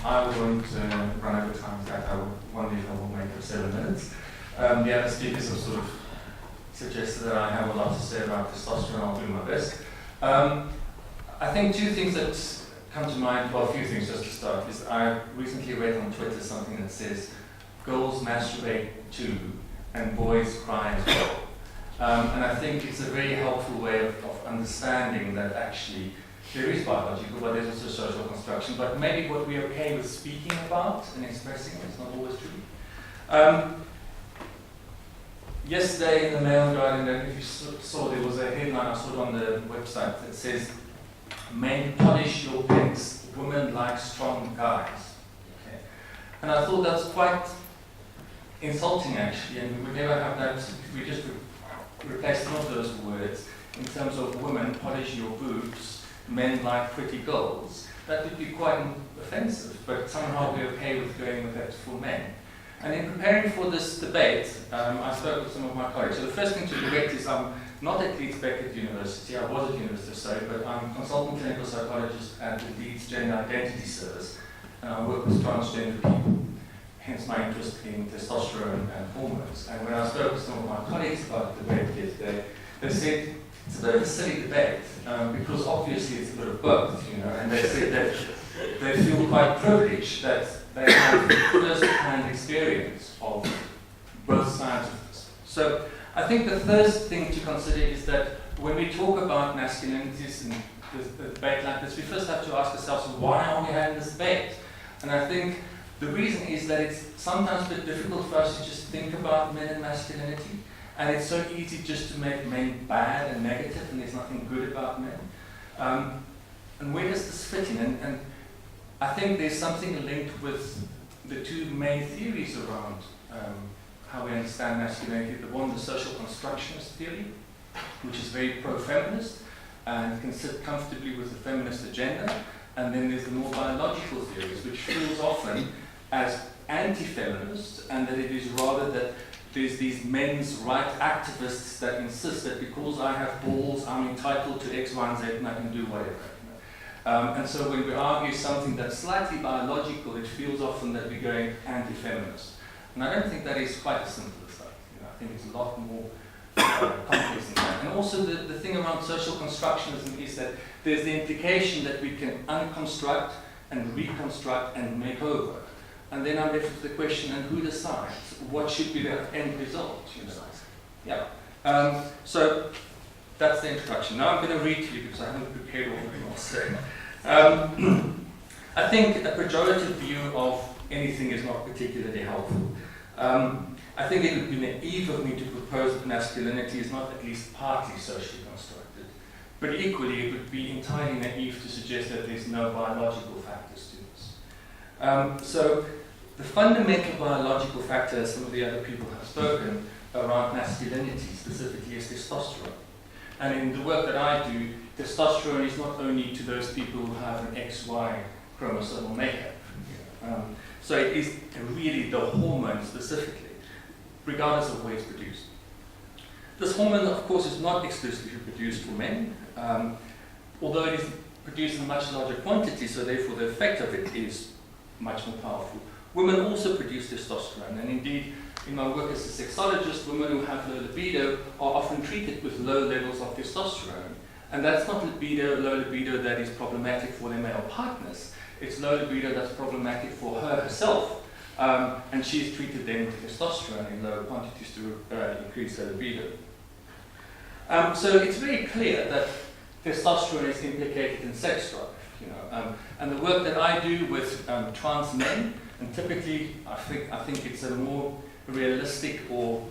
I won't run over time. In fact, I wonder if I will make it 7 minutes. The other speakers have sort of suggested that I have a lot to say about testosterone. I'll do my best. I think two things that come to mind, well, a few things just to start, is I recently read on Twitter something that says, girls masturbate too, and boys cry as well. And I think it's a very helpful way of understanding that actually there is biological, but there's also social construction. But maybe what we're okay with speaking about and expressing is not always true. Yesterday in the Mail Guardian, if you saw, there was a headline, I saw it on the website, that says, men polish your pecs, women like strong guys. Okay. And I thought that's quite insulting actually, and we would never have that if we just replace some of those words in terms of women polish your boobs, men like pretty girls. That would be quite offensive, but somehow we're okay with going with that for men. And in preparing for this debate, I spoke with some of my colleagues. So the first thing to correct is I'm not at Leeds Beckett University, I was at University of Surrey, but I'm a consultant clinical psychologist at the Leeds Gender Identity Service, and I work with transgender people, hence my interest in testosterone and hormones. And when I spoke with some of my colleagues about the debate yesterday, they said it's a bit of a silly debate, because obviously it's a bit of both, you know, and they said that they feel quite privileged that they have first-hand experience of both sides of this. So I think the first thing to consider is that when we talk about masculinities and the debate like this, we first have to ask ourselves, why are we having this debate? And I think the reason is that it's sometimes a bit difficult for us to just think about men and masculinity, and it's so easy just to make men bad and negative, and there's nothing good about men. And where does this fit in? And I think there's something linked with the two main theories around how we understand masculinity. The one, the social constructionist theory, which is very pro-feminist and can sit comfortably with the feminist agenda. And then there's the more biological theories, which feels often as anti-feminist, and that it is rather that there's these men's right activists that insist that because I have balls, I'm entitled to X, Y, and Z, and I can do whatever. And so when we argue something that's slightly biological, it feels often that we're going anti-feminist. And I don't think that is quite as simple as that. You know, I think it's a lot more complex than that. And also the thing around social constructionism is that there's the implication that we can unconstruct and reconstruct and make over. And then I'm left with the question, and who decides? What should be the end result? You know? Yeah. So that's the introduction. Now I'm going to read to you because I haven't prepared all of I'll say. I think a pejorative view of anything is not particularly helpful. I think it would be naive of me to propose that masculinity is not at least partly socially constructed, but equally it would be entirely naive to suggest that there's no biological factors to this. So the fundamental biological factor, as some of the other people have spoken, around masculinity specifically is testosterone. And in the work that I do, testosterone is not only to those people who have an XY chromosomal makeup. So it is really the hormone specifically, regardless of where it's produced. This hormone, of course, is not exclusively produced for men, although it is produced in much larger quantity, so therefore the effect of it is much more powerful. Women also produce testosterone, and indeed, in my work as a sexologist, women who have low libido are often treated with low levels of testosterone. And that's not low libido that is problematic for their male partners. It's low libido that's problematic for her herself. And she's treated then with testosterone in low quantities to increase her libido. So it's very clear that testosterone is implicated in sex drive. You know, and the work that I do with trans men, and typically I think it's a more realistic or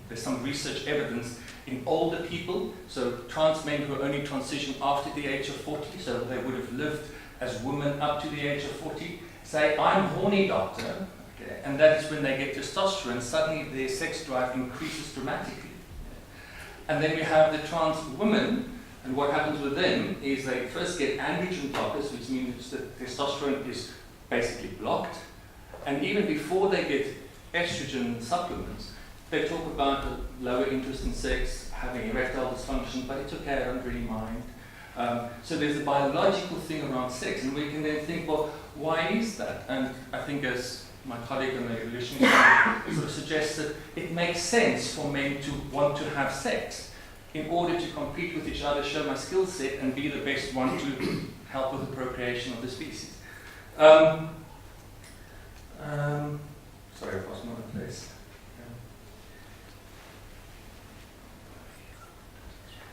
there's some research evidence in older people, so trans men who only transition after the age of 40, so they would have lived as women up to the age of 40, say, I'm horny, doctor, okay, and that is when they get testosterone, suddenly their sex drive increases dramatically. And then we have the trans women, and what happens with them is they first get androgen blockers, which means that testosterone is basically blocked, And even before they get estrogen supplements, they talk about a lower interest in sex, having erectile dysfunction, but it's okay, I don't really mind. So there's a biological thing around sex, and we can then think, well, why is that? And I think, as my colleague on the evolution sort of suggested, it makes sense for men to want to have sex in order to compete with each other, show my skill set, and be the best one to help with the procreation of the species. Sorry, I've lost my place.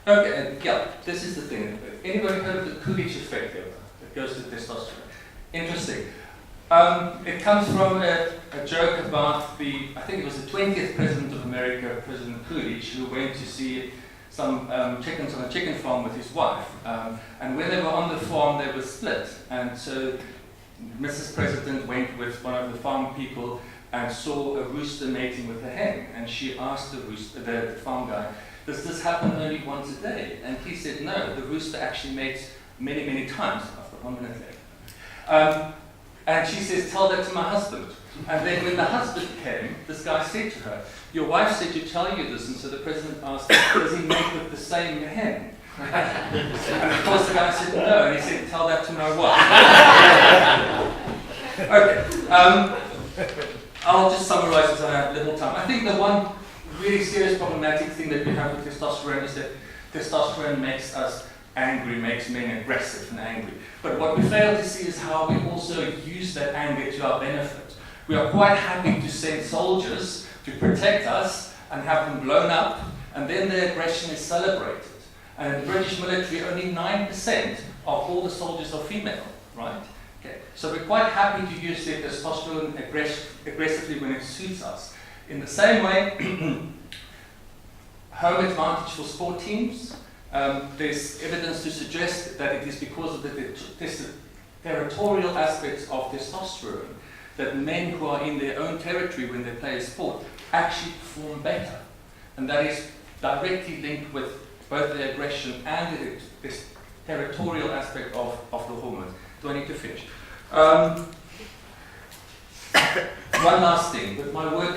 Okay, yeah, this is the thing. Anybody heard of the Coolidge effect ever? It goes to testosterone. Interesting. It comes from a joke about I think it was the 20th President of America, President Coolidge, who went to see some chickens on a chicken farm with his wife. And when they were on the farm, they were split. And so Mrs. President went with one of the farm people and saw a rooster mating with a hen. And she asked the farm guy, does this happen only once a day? And he said, no, the rooster actually mates many, many times. I've got 1 minute left. And she says, tell that to my husband. And then when the husband came, this guy said to her, your wife said to tell you this. And so the president asked, does he mate with the same hen? And of course the guy said, no. And he said, tell that to my wife. Okay. I'll just summarize this. I have little time. I think the one really serious problematic thing that we have with testosterone is that testosterone makes us angry, makes men aggressive and angry. But what we fail to see is how we also use that anger to our benefit. We are quite happy to send soldiers to protect us and have them blown up, and then their aggression is celebrated. And in the British military, only 9% of all the soldiers are female, right? Okay. So we're quite happy to use their testosterone aggressively when it suits us. In the same way, home advantage for sport teams. There's evidence to suggest that it is because of the territorial aspects of testosterone that men who are in their own territory when they play a sport actually perform better. And that is directly linked with both the aggression and this territorial aspect of the hormones. Do I need to finish? One last thing, with my work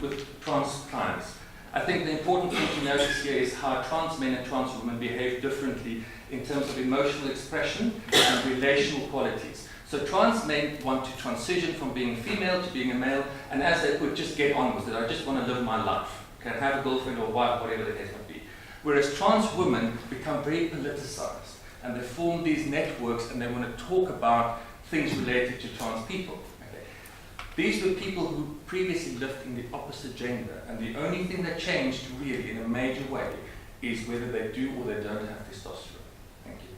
with trans clients, I think the important thing to notice here is how trans men and trans women behave differently in terms of emotional expression and relational qualities. So trans men want to transition from being female to being a male, and as they would just get on with it, I just want to live my life, can have a girlfriend or wife, whatever the case might be. Whereas trans women become very politicized, and they form these networks and they want to talk about things related to trans people. These were people who previously lived in the opposite gender, and the only thing that changed really in a major way is whether they do or they don't have testosterone. Thank you.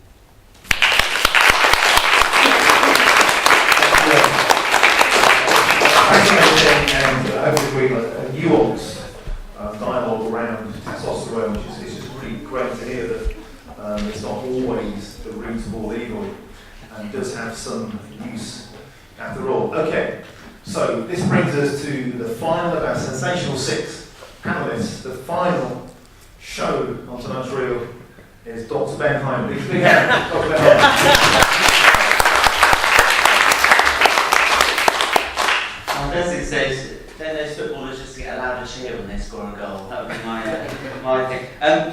Fascinating, and I would agree that a nuanced dialogue around testosterone, which is just really great to hear that it's not always the root of all evil and does have some use after all. Okay. So this brings us to the final of our sensational 6 panelists. The final show on tonight's reel is Dr. Ben Hine. Please big hand, Dr. Ben Hine. First thing to say is, don't those footballers just get a louder cheer when they score a goal? That would be my thing.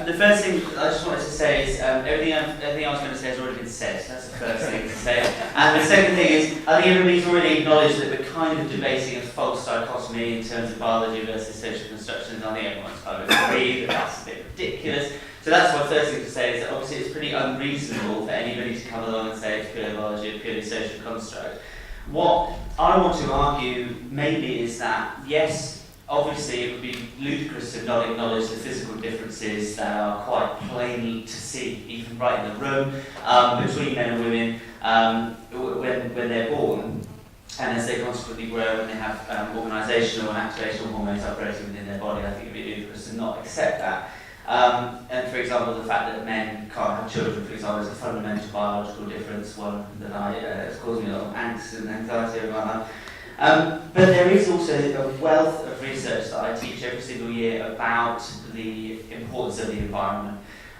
The first thing I just wanted to say is everything I was going to say has already been said. That's the first thing to say. And the second thing is, I think everybody's already acknowledged that we're kind of debating a false dichotomy in terms of biology versus social constructions. I think everyone's kind of agreed that that's a bit ridiculous. So that's my first thing to say, is that obviously it's pretty unreasonable for anybody to come along and say it's pure biology, a purely social construct. What I want to argue maybe is that, yes, obviously it would be ludicrous to not acknowledge the physical differences that are quite plain to see, even right in the room, between men and women when they're born, and as they consequently grow and they have organisational and activational hormones operating within their body. I think it would be ludicrous to not accept that. And for example, the fact that men can't have children, for example, is a fundamental biological difference, one that has caused me a lot of angst and anxiety over my life. But there is also a wealth of research that I teach every single year about the importance of the environment.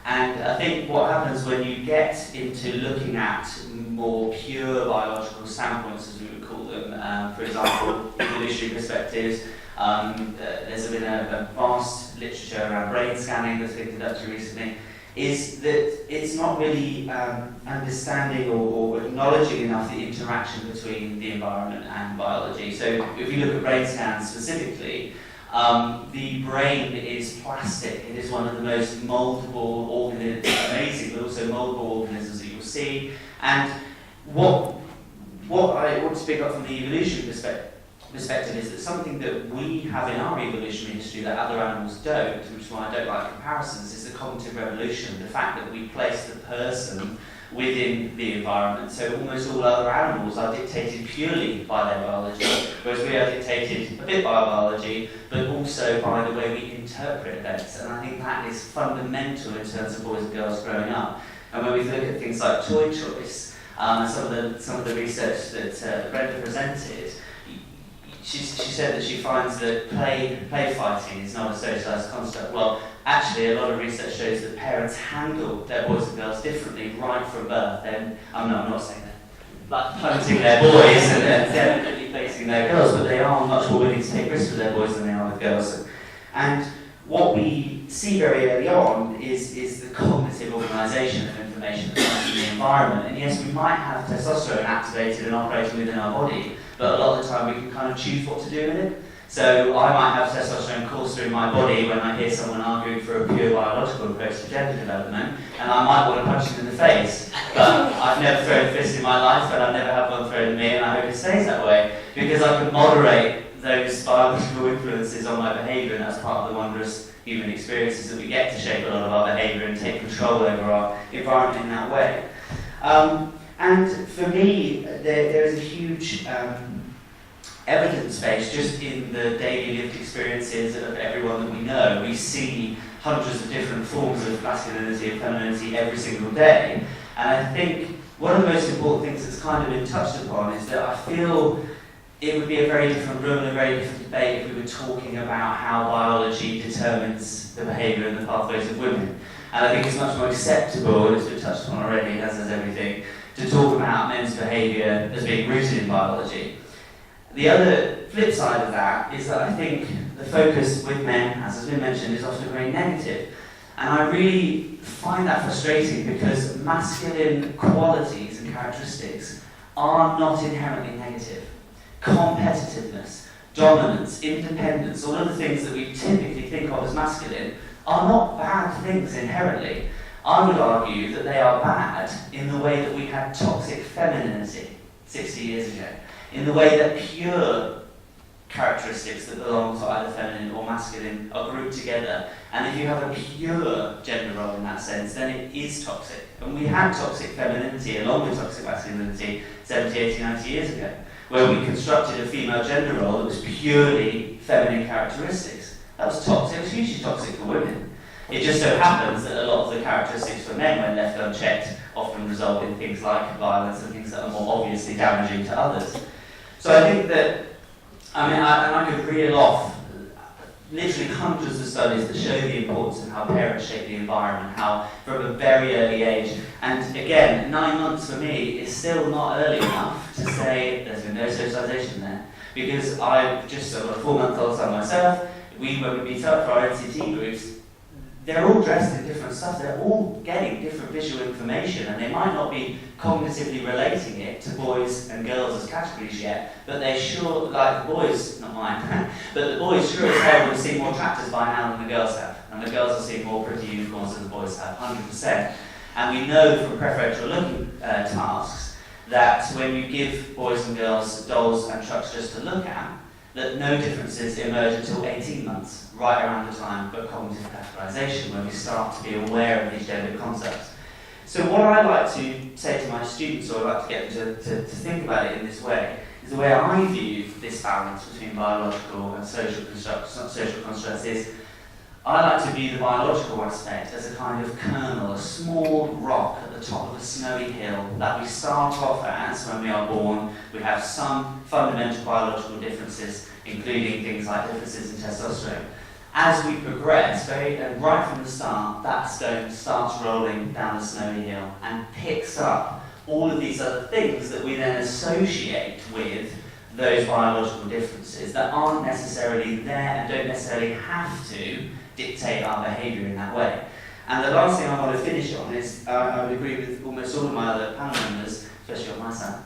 And I think what happens when you get into looking at more pure biological standpoints, as we would call them, for example, evolutionary perspectives, there's been a vast literature around brain scanning that's been conducted recently, is that it's not really understanding or acknowledging enough the interaction between the environment and biology. So if you look at brain scans specifically, the brain is plastic. It is one of the most moldable organisms, amazing, but also moldable organisms that you'll see. And what I want to pick up from the evolutionary perspective is that something that we have in our evolutionary history that other animals don't, which is why I don't like comparisons, is the cognitive revolution, the fact that we place the person within the environment. So almost all other animals are dictated purely by their biology, whereas we are dictated a bit by our biology, but also by the way we interpret events. And I think that is fundamental in terms of boys and girls growing up. And when we look at things like toy choice, some of the research that Brenda presented, she said that she finds that play fighting is not a socialised construct. Well, actually, a lot of research shows that parents handle their boys and girls differently right from birth. I'm not saying that, like punting their boys and definitely facing their girls, but they are much more willing to take risks with their boys than they are with girls. And what we see very early on is the cognitive organisation of information that comes from the environment. And yes, we might have testosterone activated and operating within our body, but a lot of the time we can kind of choose what to do with it. So I might have testosterone course through my body when I hear someone arguing for a pure biological approach to gender development, and I might want to punch them in the face. But I've never thrown a fist in my life, and I've never had one thrown at me, and I hope it stays that way, because I can moderate those biological influences on my behaviour, and that's part of the wondrous human experiences that we get to shape a lot of our behaviour and take control over our environment in that way. And for me, there is a huge evidence base just in the daily lived experiences of everyone that we know. We see hundreds of different forms of masculinity and femininity every single day. And I think one of the most important things that's kind of been touched upon is that I feel it would be a very different room and a very different debate if we were talking about how biology determines the behaviour and the pathways of women. And I think it's much more acceptable, and it's been touched upon already, as is everything, to talk about men's behaviour as being rooted in biology. The other flip side of that is that I think the focus with men, as has been mentioned, is often very negative. And I really find that frustrating because masculine qualities and characteristics are not inherently negative. Competitiveness, dominance, independence, all of the things that we typically think of as masculine are not bad things inherently. I would argue that they are bad in the way that we had toxic femininity 60 years ago, in the way that pure characteristics that belong to either feminine or masculine are grouped together. And if you have a pure gender role in that sense, then it is toxic. And we had toxic femininity along with toxic masculinity 70, 80, 90 years ago, where we constructed a female gender role that was purely feminine characteristics. That was toxic. It was hugely toxic for women. It just so happens that a lot of the characteristics for men, when left unchecked, often result in things like violence and things that are more obviously damaging to others. So I think that, I could reel off literally hundreds of studies that show the importance of how parents shape the environment, how from a very early age, and again, 9 months for me is still not early enough to say there's been no socialisation there, because I've got a 4-month-old son myself. When we meet up for our NCT groups, they're all dressed in different stuff, they're all getting different visual information, and they might not be cognitively relating it to boys and girls as categories yet, but they sure, like the boys, not mine, but the boys sure as hell will see more tractors by now than the girls have, and the girls will see more pretty unicorns than the boys have, 100%. And we know from preferential looking tasks that when you give boys and girls dolls and trucks just to look at, that no differences emerge until 18 months, right around the time of cognitive categorization, when we start to be aware of these gender concepts. So what I like to say to my students, or I like to get them to think about it in this way, is the way I view this balance between biological and social constructs is, I like to view the biological aspect as a kind of kernel, a small rock at the top of a snowy hill that we start off as when we are born. We have some fundamental biological differences, including things like differences in testosterone. as we progress, right from the start, that stone starts rolling down the snowy hill and picks up all of these other things that we then associate with those biological differences that aren't necessarily there and don't necessarily have to dictate our behaviour in that way. And the last thing I want to finish on is, I would agree with almost all of my other panel members, especially on my side,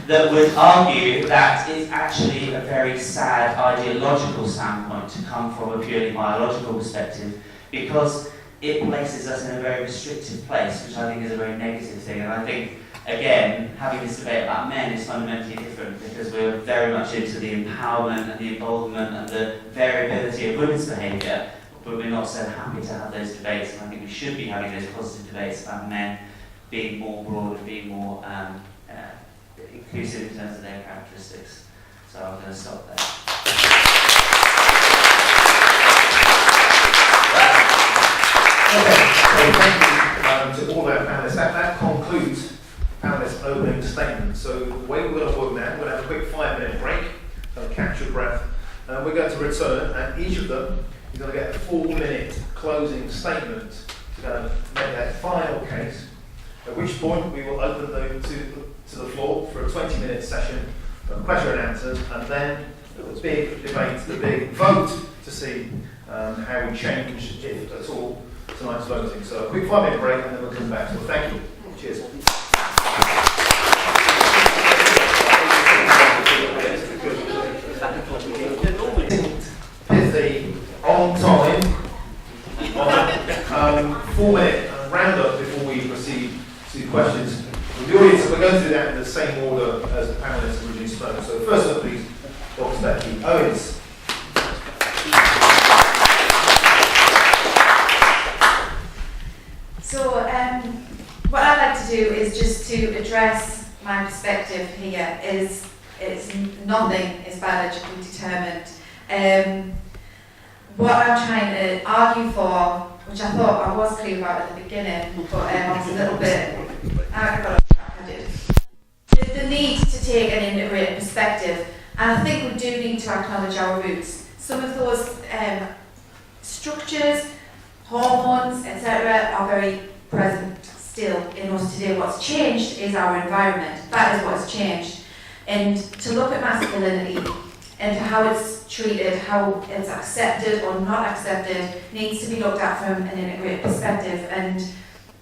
that would argue that it's actually a very sad ideological standpoint to come from a purely biological perspective, because it places us in a very restrictive place, which I think is a very negative thing. And I think, again, having this debate about men is fundamentally different, because we're very much into the empowerment and the involvement and the variability of women's behaviour, but we're not so happy to have those debates. And I think we should be having those positive debates about men being more broad and being more inclusive in terms of their characteristics. So I'm going to stop there. Okay, so thank you to all our panelists. That concludes panelists' opening statement. So the way we're going to work now, we're going to have a quick 5-minute break, kind of catch your breath, and we're going to return, and each of them is going to get a 4-minute closing statement to kind of make that final case, at which point we will open them to the floor for a 20-minute session of question and answers, and then the big debate, the big vote to see how we change, if at all, tonight's voting. So a quick 5-minute break, and then we'll come back. So thank you. Cheers. Pithy, on time, 4-minute round-up before we proceed to questions from the audience. We're going through that in the same order as the panelists originally spoke. So first up, please, Dr. Becci. Owens. So what I'd like to do is just to address my perspective here is nothing is biologically determined. What I'm trying to argue for, which I thought I was clear about at the beginning, but I was a little bit, I got off track, I did. The need to take an integrated perspective, and I think we do need to acknowledge our roots. Some of those structures, hormones, etc., are very present still in us today. What's changed is our environment. That is what's changed. And to look at masculinity and how it's treated, how it's accepted or not accepted, needs to be looked at from an integrated perspective. And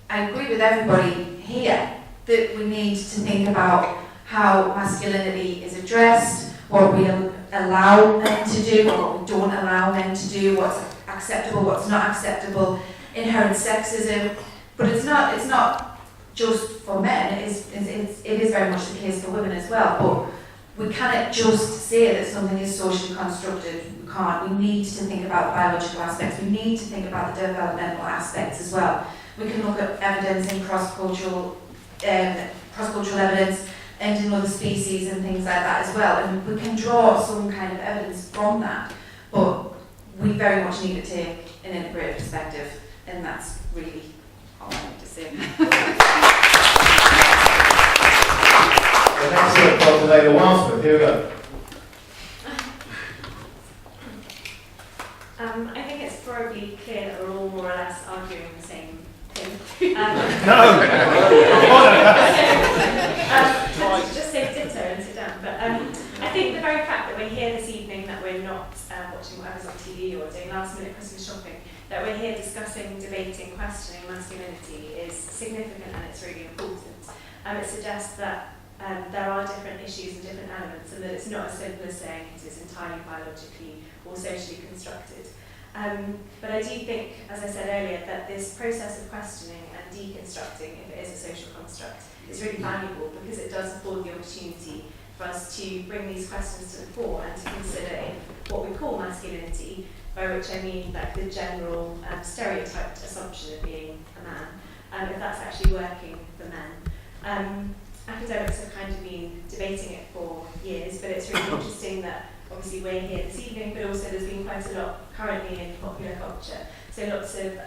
I agree with everybody here that we need to think about how masculinity is addressed, what we allow men to do, or what we don't allow men to do, what's acceptable, what's not acceptable, inherent sexism. But it's not just for men, it is very much the case for women as well. But we cannot just say that something is socially constructed. We can't. We need to think about the biological aspects. We need to think about the developmental aspects as well. We can look at evidence in cross-cultural evidence and in other species and things like that as well. And we can draw some kind of evidence from that. But we very much need to take an integrated perspective, and that's really all I need to say. The next one from Leila, Wildsmith. Here we go. I think it's probably clear that we're all more or less arguing the same thing. Just say ditto and sit down. But I think the very fact that we're here this evening, that we're not watching whatever's on TV or doing last-minute Christmas shopping, that we're here discussing, debating, questioning masculinity is significant, and it's really important. It suggests that there are different issues and different elements, and that it's not as simple as saying it is entirely biologically or socially constructed. But I do think, as I said earlier, that this process of questioning and deconstructing, if it is a social construct, is really valuable, because it does afford the opportunity for us to bring these questions to the fore and to consider if what we call masculinity, by which I mean like the general stereotyped assumption of being a man, if that's actually working for men. Academics have kind of been debating it for years, but it's really interesting that obviously we're here this evening, but also there's been quite a lot currently in popular culture. So lots of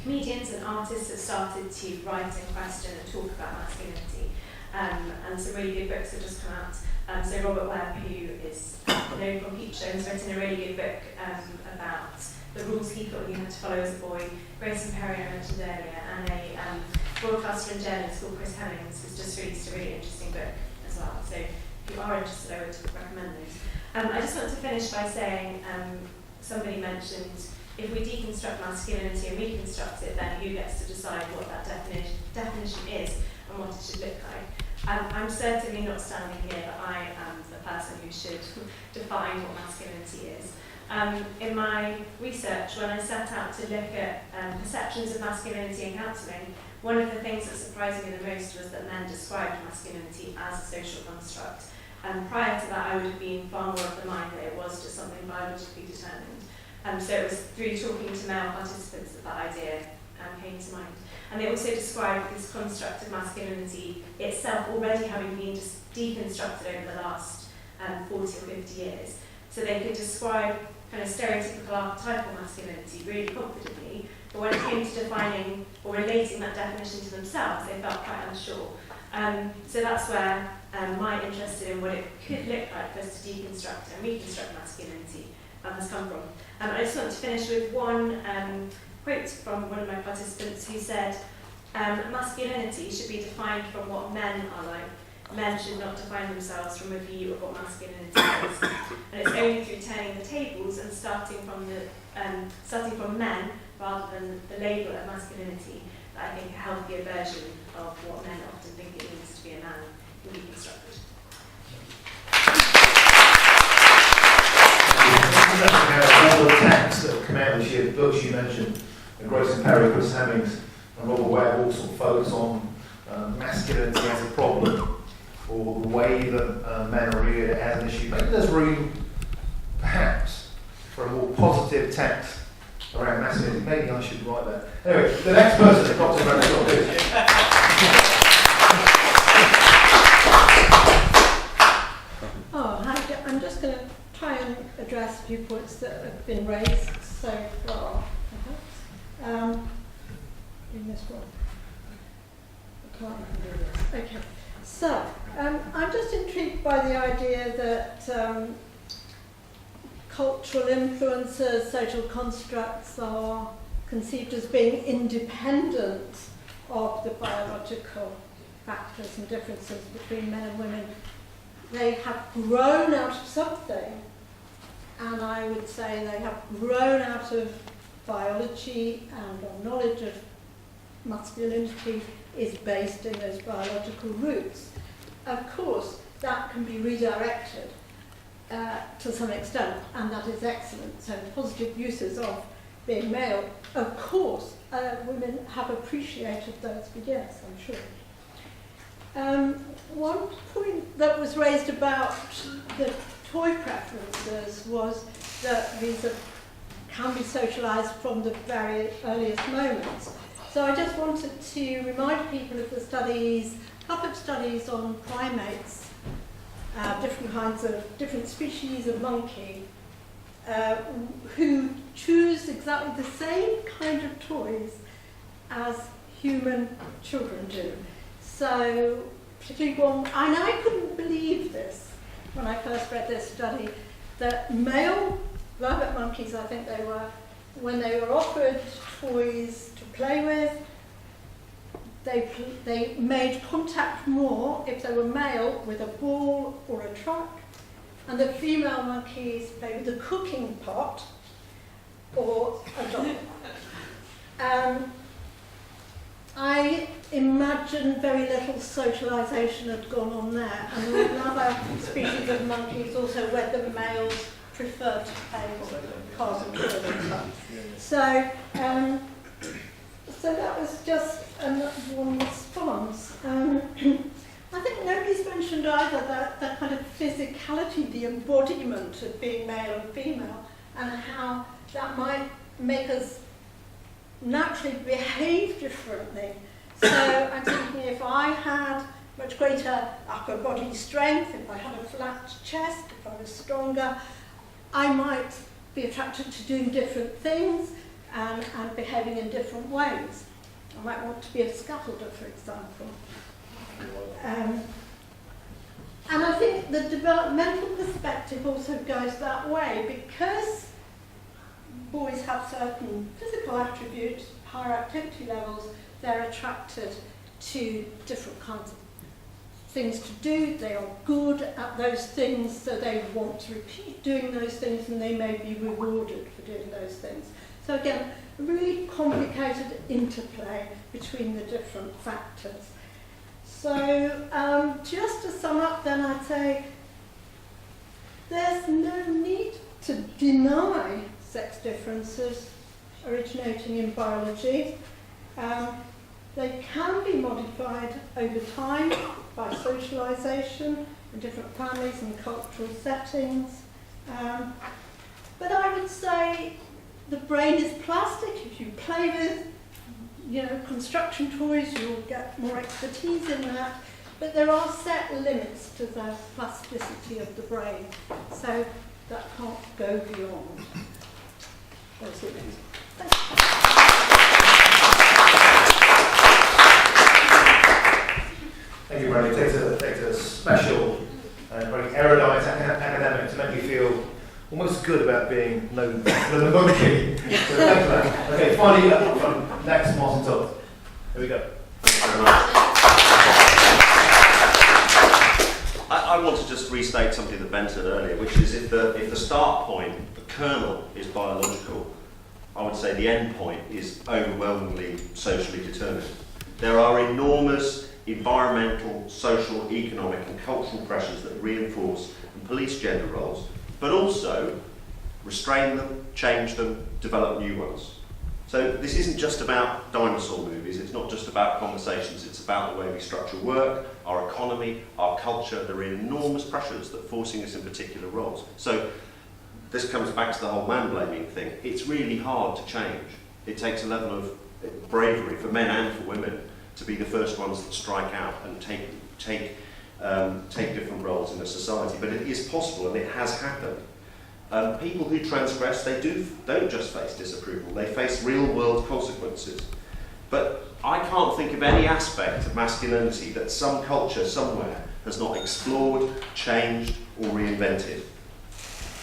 comedians and artists have started to write and question and talk about masculinity. And some really good books have just come out So Robert Webb, who is known from Peep Show, has written a really good book about the rules he thought he had to follow as a boy. Grace and Perry I mentioned earlier, and a broadcaster and journalist called Chris Hemmings has just released a really interesting book as well. So if you are interested, I would recommend those. I just want to finish by saying, somebody mentioned if we deconstruct masculinity and reconstruct it, then who gets to decide what that definition is and what it should look like. I'm certainly not standing here that I am the person who should define what masculinity is. In my research, when I set out to look at perceptions of masculinity in counselling, one of the things that surprised me the most was that men described masculinity as a social construct. Prior to that, I would have been far more of the mind that it was just something biologically determined. So it was through talking to male participants that that idea came to mind. And they also described this construct of masculinity itself already having been deconstructed over the last 40 or 50 years. So they could describe kind of stereotypical archetypal masculinity really confidently, but when it came to defining or relating that definition to themselves, they felt quite unsure. So that's where my interest in what it could look like for us to deconstruct and reconstruct masculinity has come from. I just want to finish with one quote from one of my participants who said, masculinity should be defined from what men are like. Men should not define themselves from a view of what masculinity is. And it's only through turning the tables and starting from men rather than the label of masculinity that I think a healthier version of what men often think it means to be a man can be constructed. All the texts that have come out this year, the books you mentioned, Grace and Perry, Chris Hemmings, and Robert Webb all sort of focus on masculinity as a problem, or the way that men are viewed as an issue. Maybe there's room, perhaps, for a more positive text around masculinity. Maybe I should write that. Anyway, the next person that got to write this. I'm just going to try and address a few points that have been raised so far, perhaps. In this one. I can't do this. Okay. So, I'm just intrigued by the idea that cultural influences, social constructs are conceived as being independent of the biological factors and differences between men and women. They have grown out of something, and I would say they have grown out of biology, and our knowledge of masculinity is based in those biological roots. Of course, that can be redirected to some extent, and that is excellent. So positive uses of being male. Of course, women have appreciated those for years, I'm sure. One point that was raised about the toy preferences was that these can be socialised from the very earliest moments. So I just wanted to remind people of the studies, a couple of studies on primates, different species of monkey, who choose exactly the same kind of toys as human children do. So, particularly one, and I couldn't believe this when I first read this study, that male rabbit monkeys, I think they were, when they were offered toys to play with, they made contact more if they were male with a ball or a truck, and the female monkeys played with a cooking pot or a doll. I imagine very little socialisation had gone on there, and there were another species of monkeys also where the males preferred to play with cars and toys. So that was just one response. I think nobody's mentioned either that kind of physicality, the embodiment of being male and female, and how that might make us naturally behave differently. So I'm thinking if I had much greater upper body strength, if I had a flat chest, if I was stronger, I might be attracted to doing different things and behaving in different ways. I might want to be a scaffolder, for example. And I think the developmental perspective also goes that way, because boys have certain physical attributes, higher activity levels, they're attracted to different kinds of things to do. They are good at those things, so they want to repeat doing those things, and they may be rewarded for doing those things. So again, a really complicated interplay between the different factors. So just to sum up then, I'd say there's no need to deny sex differences originating in biology. They can be modified over time by socialisation in different families and cultural settings. But I would say the brain is plastic. If you play with, construction toys, you'll get more expertise in that. But there are set limits to the plasticity of the brain, so that can't go beyond those limits. Thank you, Brenda. It takes a special and very erudite academic to make me feel almost good about being no better than the monkey. So thanks for that. Okay, finally, up front, next, Martin Todd. Here we go. Thank you very much. I want to just restate something that Ben said earlier, which is if the start point, the kernel, is biological, I would say the end point is overwhelmingly socially determined. There are enormous environmental, social, economic and cultural pressures that reinforce and police gender roles, but also restrain them, change them, develop new ones. So this isn't just about dinosaur movies, it's not just about conversations, it's about the way we structure work, our economy, our culture. There are enormous pressures that are forcing us in particular roles. So this comes back to the whole man-blaming thing. It's really hard to change. It takes a level of bravery for men and for women to be the first ones that strike out and take different roles in a society. But it is possible, and it has happened. People who transgress, they don't just face disapproval, they face real-world consequences. But I can't think of any aspect of masculinity that some culture somewhere has not explored, changed, or reinvented.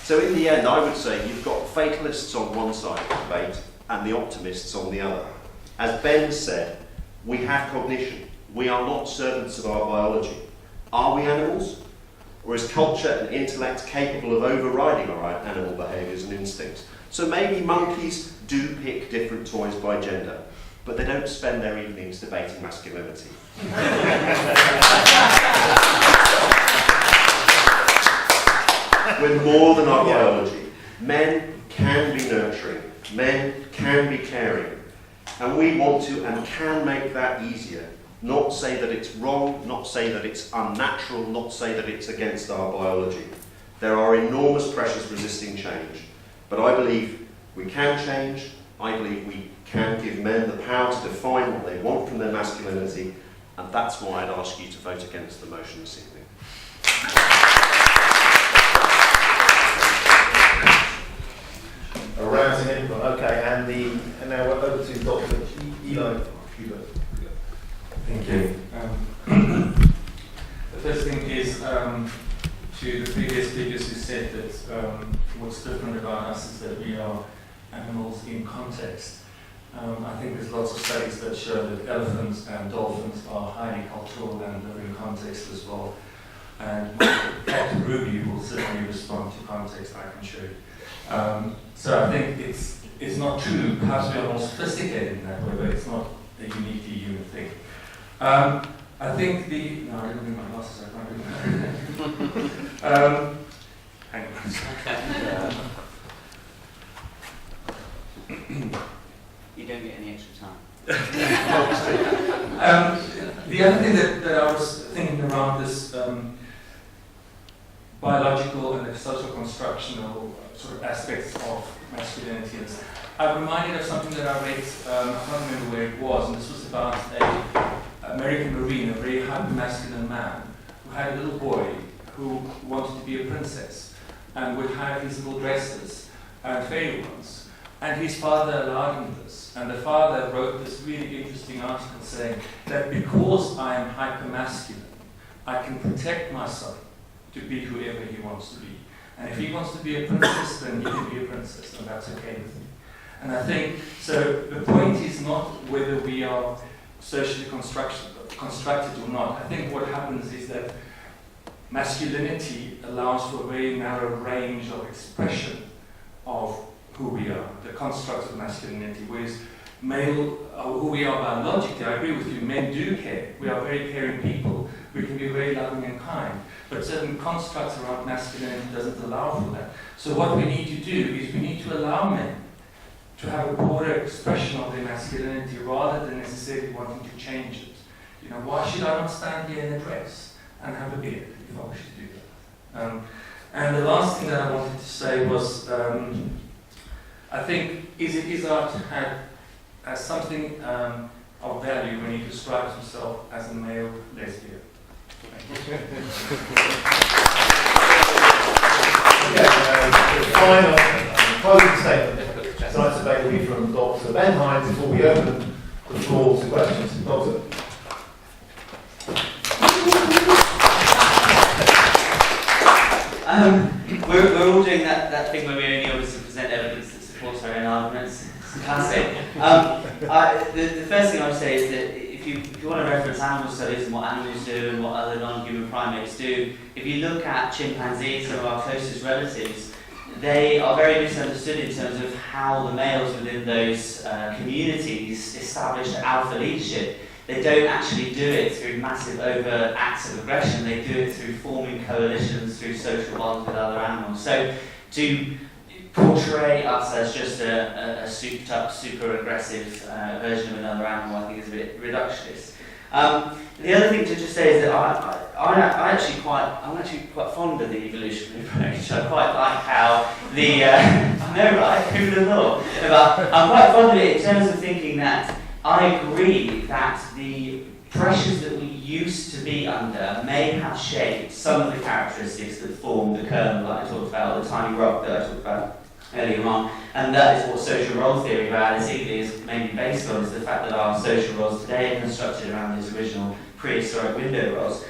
So in the end, I would say you've got fatalists on one side of the debate and the optimists on the other. As Ben said, we have cognition. We are not servants of our biology. Are we animals? Or is culture and intellect capable of overriding our animal behaviours and instincts? So maybe monkeys do pick different toys by gender, but they don't spend their evenings debating masculinity. We're more than our biology. Men can be nurturing. Men can be caring. And we want to and can make that easier. Not say that it's wrong, not say that it's unnatural, not say that it's against our biology. There are enormous pressures resisting change. But I believe we can change. I believe we can give men the power to define what they want from their masculinity. And that's why I'd ask you to vote against the motion this evening. A rousing input. Okay, and now we're over to Dr. Eli Joubert. Thank you. The first thing is to the previous speakers who said that what's different about us is that we are animals in context. I think there's lots of studies that show that elephants and dolphins are highly cultural and live in context as well. And Captain Ruby will certainly respond to context, I can show you. So I think it's not true. Perhaps we are more sophisticated in that way, but it's not a uniquely human thing. I think no, I didn't bring my glasses, I can't do that. Hang on. You don't get any extra time. The other thing that I was thinking around this biological and the social constructional sort of aspects of masculinity is, I'm reminded of something that I read, I can't remember where it was, and this was about an American Marine, a very hyper-masculine man, who had a little boy who wanted to be a princess and would have these little dresses and fairy ones. And his father allowed him this. And the father wrote this really interesting article saying that because I am hyper-masculine, I can protect myself to be whoever he wants to be. And if he wants to be a princess, then he can be a princess, and that's okay with me. And I think, so the point is not whether we are socially constructed or not. I think what happens is that masculinity allows for a very narrow range of expression of who we are, the construct of masculinity, whereas male, who we are biologically, I agree with you, men do care. We are very caring people. We can be very loving and kind. But certain constructs around masculinity doesn't allow for that. So what we need to do is we need to allow men to have a broader expression of their masculinity rather than necessarily wanting to change it. You know, why should I not stand here in a dress and have a beard if I wish to do that? And the last thing that I wanted to say was, I think Izzard had as something of value when he describes himself as a male lesbian. The final closing statement tonight's debate will be from Dr. Ben Hine before we open the floor to questions. Doctor. We're all doing that thing where we only obviously present evidence that supports our own arguments. It's classic. The first thing I would say is that if you want to reference animal studies and what animals do and what other non-human primates do, if you look at chimpanzees, some of our closest relatives, they are very misunderstood in terms of how the males within those communities establish alpha leadership. They don't actually do it through massive overt acts of aggression, they do it through forming coalitions, through social bonds with other animals. So to portray us as just a souped up, super aggressive version of another animal, I think is a bit reductionist. The other thing to just say is that I'm actually quite fond of the evolutionary approach. I quite like how the I know, right? Who would have thought? But I'm quite fond of it in terms of thinking that I agree that the pressures that we used to be under may have shaped some of the characteristics that form the kernel that I talked about, the tiny rock that I talked about earlier on, and that is what social role theory reality is mainly based on, is the fact that our social roles today are constructed around those original prehistoric window roles.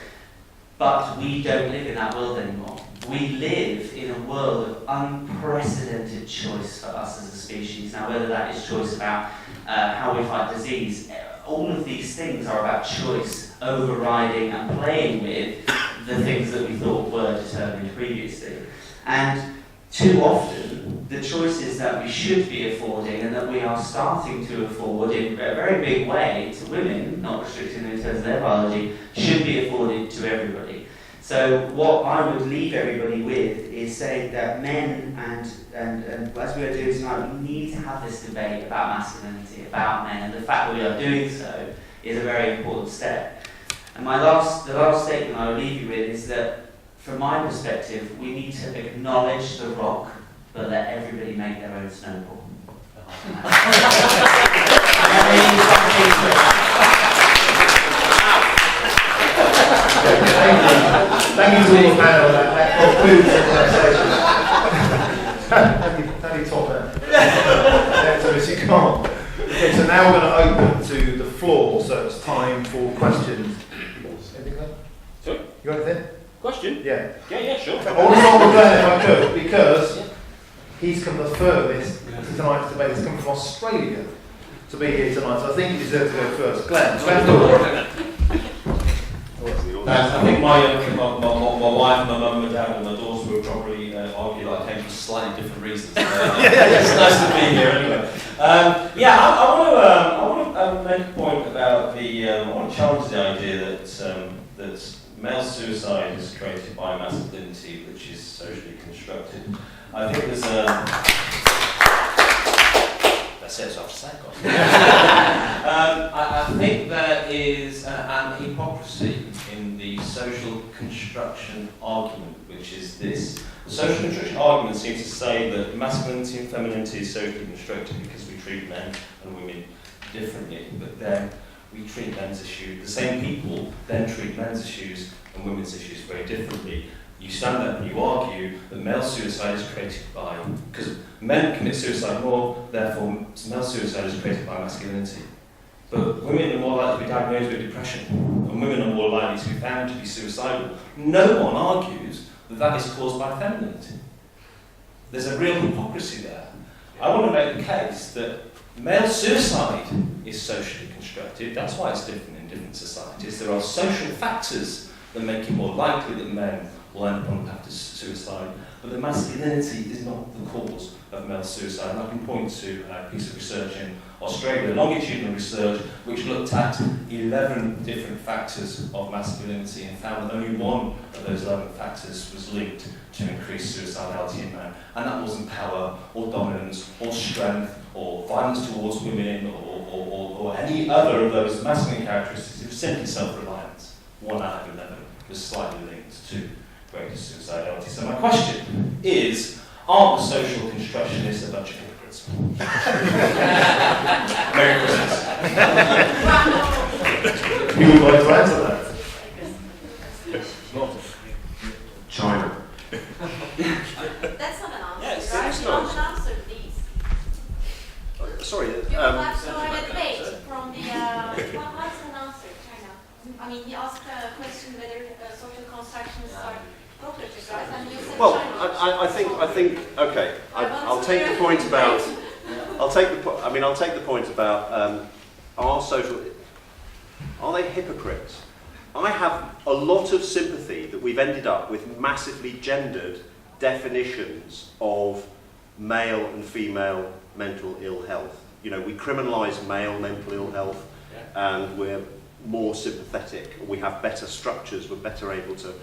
But we don't live in that world anymore. We live in a world of unprecedented choice for us as a species. Now, whether that is choice about how we fight disease, all of these things are about choice, overriding and playing with the things that we thought were determined previously. And too often, the choices that we should be affording and that we are starting to afford in a very big way to women, not restricted in terms of their biology, should be afforded to everybody. So what I would leave everybody with is saying that men, and as we are doing tonight, we need to have this debate about masculinity, about men, and the fact that we are doing so is a very important step. And the last statement I will leave you with is that, from my perspective, we need to acknowledge the rock, but let everybody make their own snowball. Thank you to all the panel. That concludes the conversation. How do you top that? So you can't. Okay, so now we're going to open to the floor, so it's time for questions. Anything there? Sorry? You got anything? Question? Yeah. Yeah, sure. I want to start with Glenn if I could, because he's come the furthest to tonight's debate. He's come from Australia to be here tonight, so I think he deserves to go first. Glenn, I think my wife, my mum, my dad and my daughter would probably argue that I came for slightly different reasons. It's nice to be here anyway. I want to make a point about I want to challenge the idea that male suicide is created by masculinity, which is socially constructed. I think there's that says off psycho. I think there is an hypocrisy in the social construction argument, which is this. The social construction argument seems to say that masculinity and femininity is socially constructed because we treat men and women differently, but then we treat men's issues, the same people then treat men's issues and women's issues very differently. You stand up and you argue that male suicide is created by, because men commit suicide more, therefore male suicide is created by masculinity. But women are more likely to be diagnosed with depression, and women are more likely to be found to be suicidal. No one argues that is caused by femininity. There's a real hypocrisy there. I want to make the case that male suicide is socially constructed. That's why it's different in different societies. There are social factors that make it more likely that men will end up on the path to suicide, but the masculinity is not the cause of male suicide. And I can point to a piece of research in Australia, longitudinal research, which looked at 11 different factors of masculinity and found that only one of those 11 factors was linked to increased suicidality in men. And that wasn't power or dominance or strength or violence towards women or any other of those masculine characteristics. It was simply self-reliance. 1 out of 11 was slightly linked to greater suicidality. So my question is, aren't the social constructionists a bunch of hypocrites? Merry Christmas. Who would like to answer that? China. That's not an answer. Yes, right? it's You not. want an answer, please. Sorry. You would like to have a debate from the. What's an answer, China? I mean, he asked a question whether social constructions are hypocrites, right? And you said Well, China. I think. Okay. I'll take the point about. I'll take the point about are they hypocrites? I have a lot of sympathy that we've ended up with massively gendered definitions of male and female mental ill health. You know, we criminalise male mental ill health, and we're more sympathetic. We have better structures. We're better able to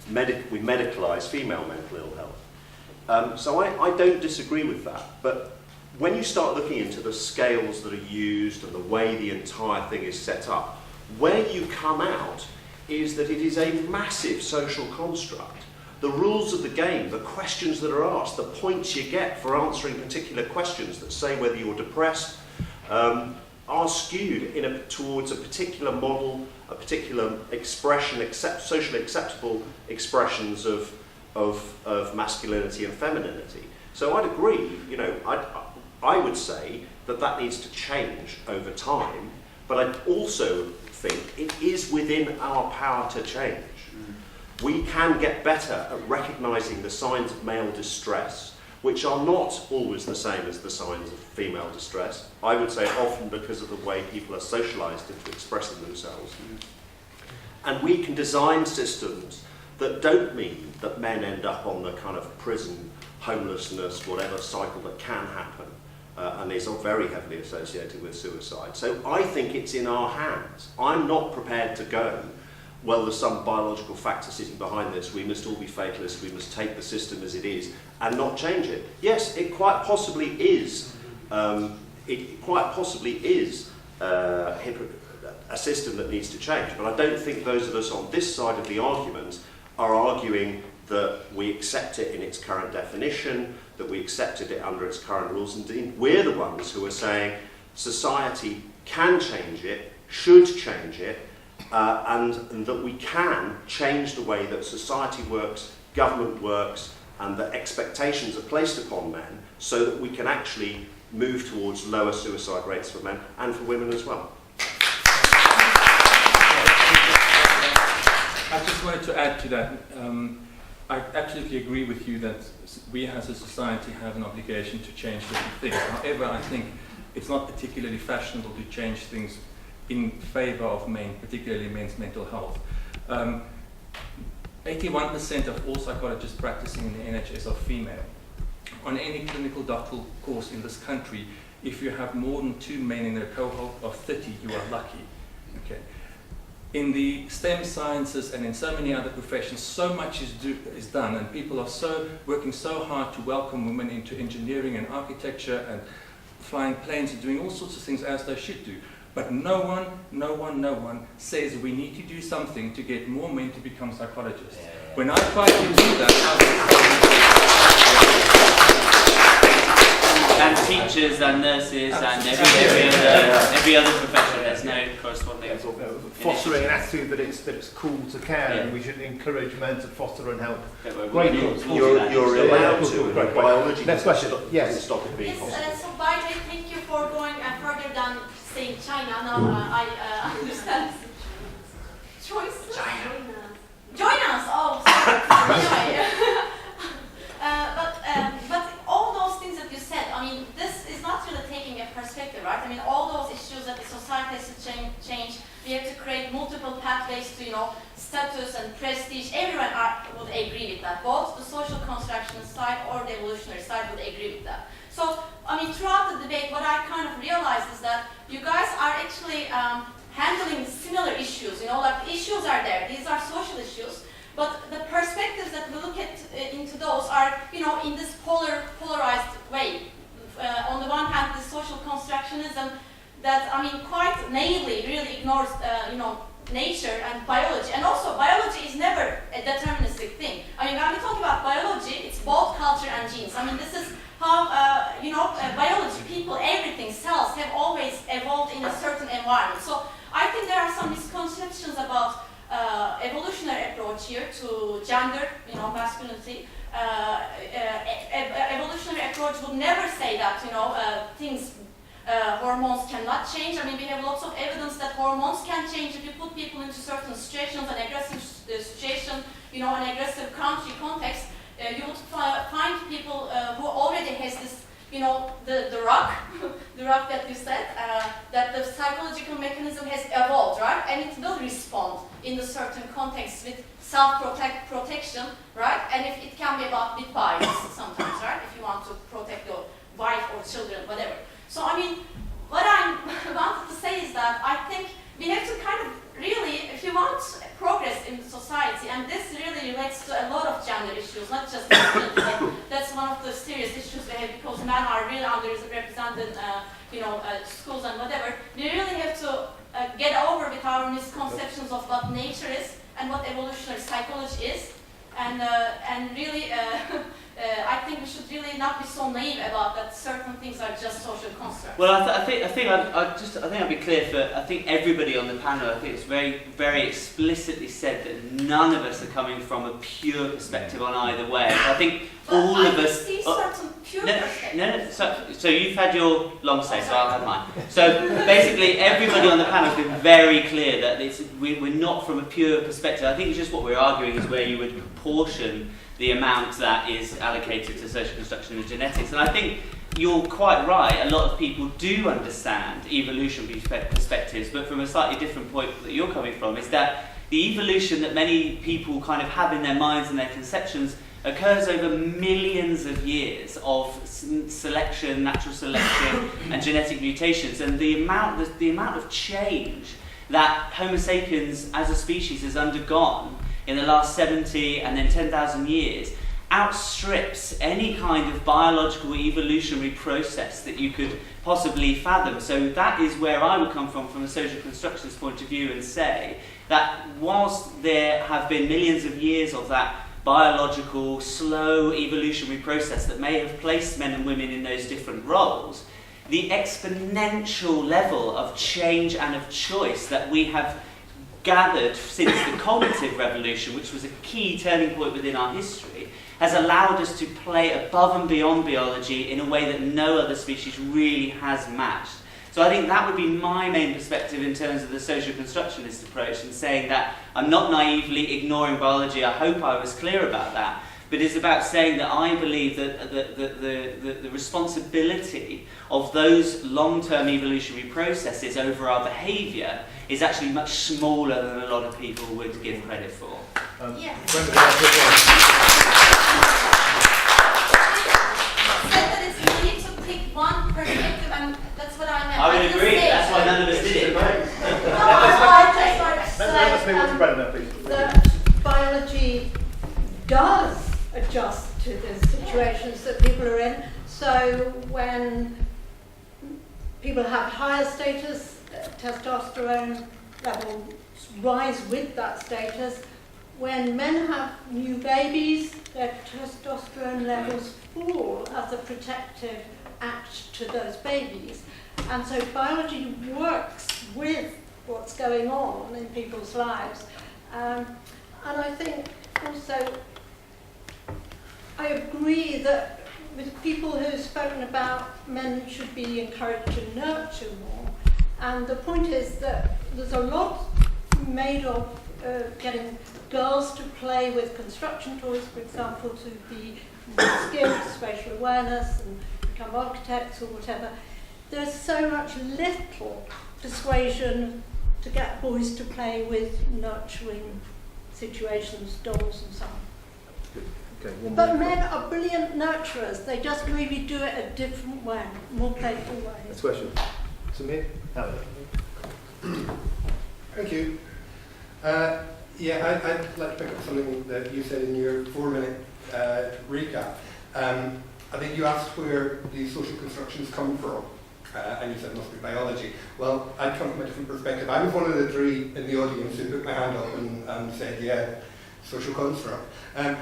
we medicalise female mental ill health. So I don't disagree with that. But when you start looking into the scales that are used and the way the entire thing is set up, where you come out is that it is a massive social construct. The rules of the game, the questions that are asked, the points you get for answering particular questions that say whether you're depressed, are skewed towards a particular model, a particular expression, socially acceptable expressions of masculinity and femininity. So I'd agree, you know, I would say that needs to change over time, but I'd also think it is within our power to change. We can get better at recognising the signs of male distress, which are not always the same as the signs of female distress. I would say often because of the way people are socialised into expressing themselves. And we can design systems that don't mean that men end up on the kind of prison, homelessness, whatever cycle that can happen. And is very heavily associated with suicide. So I think it's in our hands. I'm not prepared to go, well, there's some biological factor sitting behind this, we must all be fatalists, we must take the system as it is and not change it. Yes, it quite possibly is. A system that needs to change, but I don't think those of us on this side of the argument are arguing that we accept it in its current definition, that we accepted it under its current rules. Indeed, we're the ones who are saying society can change it, should change it, and that we can change the way that society works, government works, and that expectations are placed upon men so that we can actually move towards lower suicide rates for men and for women as well. I just wanted to add to that. I absolutely agree with you that we as a society have an obligation to change certain things. However, I think it's not particularly fashionable to change things in favour of men, particularly men's mental health. 81% of all psychologists practicing in the NHS are female. On any clinical doctoral course in this country, if you have more than 2 men in a cohort of 30, you are lucky. Okay. In the STEM sciences and in so many other professions, so much is done, and people are working so hard to welcome women into engineering and architecture and flying planes and doing all sorts of things as they should do. But no one says we need to do something to get more men to become psychologists. When I try to do that, and teachers and nurses and every other profession, there's no corresponding. Fostering an attitude that it's cool to care, and we should encourage men to foster and help. Great. You're allowed to. Great. Biology. Next question. Yes. Stop it being possible. Yes, so by the way, thank you for going further than saying China. Now I understand. Choice. China. Join us. Oh, sorry. both the social constructionist side or the evolutionary side would agree with that. So, I mean, throughout the debate, what I kind of realized is that you guys are actually handling similar issues. You know, like the issues are there. These are social issues. But the perspectives that we look at into those are, you know, in this polarized way. On the one hand, the social constructionism that, I mean, quite naively really ignores, you know, nature and biology. And also, biology is never a deterministic thing. I mean, when we talk about biology, it's both culture and genes. I mean, this is how, you know, biology, people, everything, cells have always evolved in a certain environment. So I think there are some misconceptions about evolutionary approach here to gender, you know, masculinity. Evolutionary approach would never say that, you know, hormones cannot change. I mean, we have lots of evidence that hormones can change if you put people into certain situations, an aggressive situation, you know, an aggressive country context. You would find people who already has this, you know, the rock, the rock that you said, that the psychological mechanism has evolved, right? And it will respond in the certain context with self-protection, right? And if it can be about with bias sometimes, right? If you want to protect your wife or children, whatever. So, I mean, what I wanted to say is that I think we have to kind of really, if you want progress in society, and this really relates to a lot of gender issues, not just masculinity. That's one of the serious issues we have because men are really underrepresented, you know, schools and whatever. We really have to get over with our misconceptions of what nature is and what evolutionary psychology is, and really. I think we should really not be so naive about that certain things are just social constructs. Well, I think I'll be clear for I think everybody on the panel. I think it's very, very explicitly said that none of us are coming from a pure perspective on either way. I think all of us. See certain pure perspectives. So you've had your long say, so I'll have mine. So basically, everybody on the panel has been very clear that we're not from a pure perspective. I think it's just what we're arguing is where you would proportion the amount that is allocated to social construction and genetics. And I think you're quite right, a lot of people do understand evolutionary perspectives, but from a slightly different point that you're coming from, is that the evolution that many people kind of have in their minds and their conceptions occurs over millions of years of selection, natural selection, and genetic mutations. And the amount of change that Homo sapiens as a species has undergone in the last 70 and then 10,000 years outstrips any kind of biological evolutionary process that you could possibly fathom. So that is where I would come from a social constructionist point of view, and say that whilst there have been millions of years of that biological, slow evolutionary process that may have placed men and women in those different roles, the exponential level of change and of choice that we have gathered since the cognitive revolution, which was a key turning point within our history, has allowed us to play above and beyond biology in a way that no other species really has matched. So I think that would be my main perspective in terms of the social constructionist approach, and saying that I'm not naively ignoring biology. I hope I was clear about that. But it's about saying that I believe that the responsibility of those long-term evolutionary processes over our behaviour is actually much smaller than a lot of people would give credit for. Yeah. Brenda, said that it's you need to pick one perspective, and that's what I meant. I would agree. That's why none of us did it. Let's move on to Brenda, please. That biology does adjust to the situations that people are in. So when people have higher status, testosterone levels rise with that status. When men have new babies, their testosterone levels fall as a protective act to those babies. And so biology works with what's going on in people's lives. And I think also, I agree that with people who've spoken about men should be encouraged to nurture more. And the point is that there's a lot made of getting girls to play with construction toys, for example, to be skilled, spatial awareness, and become architects or whatever. There's so much little persuasion to get boys to play with nurturing situations, dolls and so on. Okay, one But more. men are brilliant nurturers. They just maybe do it a different way, more playful way. Next question. Samir? Thank you. Yeah, I'd like to pick up something that you said in your 4-minute recap. I think you asked where these social constructions come from, and you said it must be biology. Well, I'd come from a different perspective. I was one of the 3 in the audience who put my hand up and said, yeah, social construct. And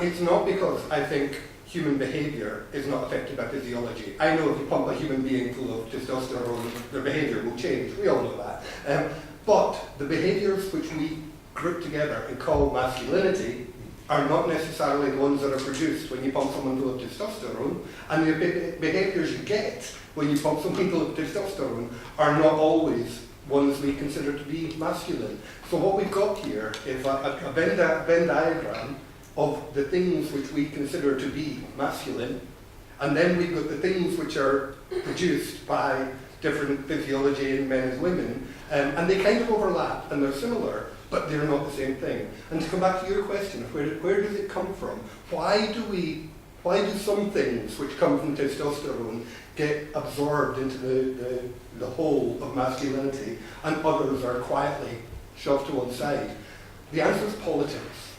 it's not because I think human behaviour is not affected by physiology. I know if you pump a human being full of testosterone, their behaviour will change. We all know that. But the behaviours which we group together and call masculinity are not necessarily the ones that are produced when you pump someone full of testosterone, and the behaviours you get when you pump someone full of testosterone are not always ones we consider to be masculine. So what we've got here is a Venn diagram of the things which we consider to be masculine, and then we've got the things which are produced by different physiology in men and women, and they kind of overlap and they're similar, but they're not the same thing. And to come back to your question of where does it come from? Why do some things which come from testosterone get absorbed into the whole of masculinity and others are quietly shoved to one side? The answer is politics.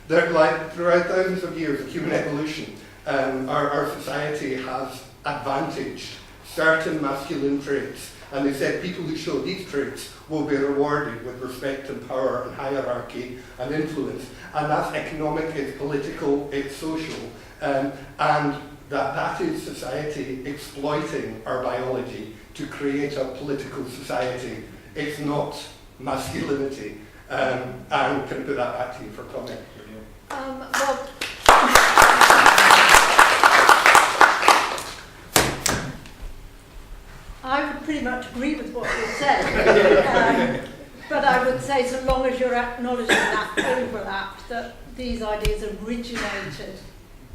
They're like, throughout thousands of years of human evolution, our society has advantaged certain masculine traits, and they said people who show these traits will be rewarded with respect and power and hierarchy and influence, and that's economic, it's political, it's social, and that is society exploiting our biology to create a political society. It's not masculinity. And can I put that back to you for comment? Well, I would pretty much agree with what you said, but I would say so long as you're acknowledging that overlap, that these ideas originated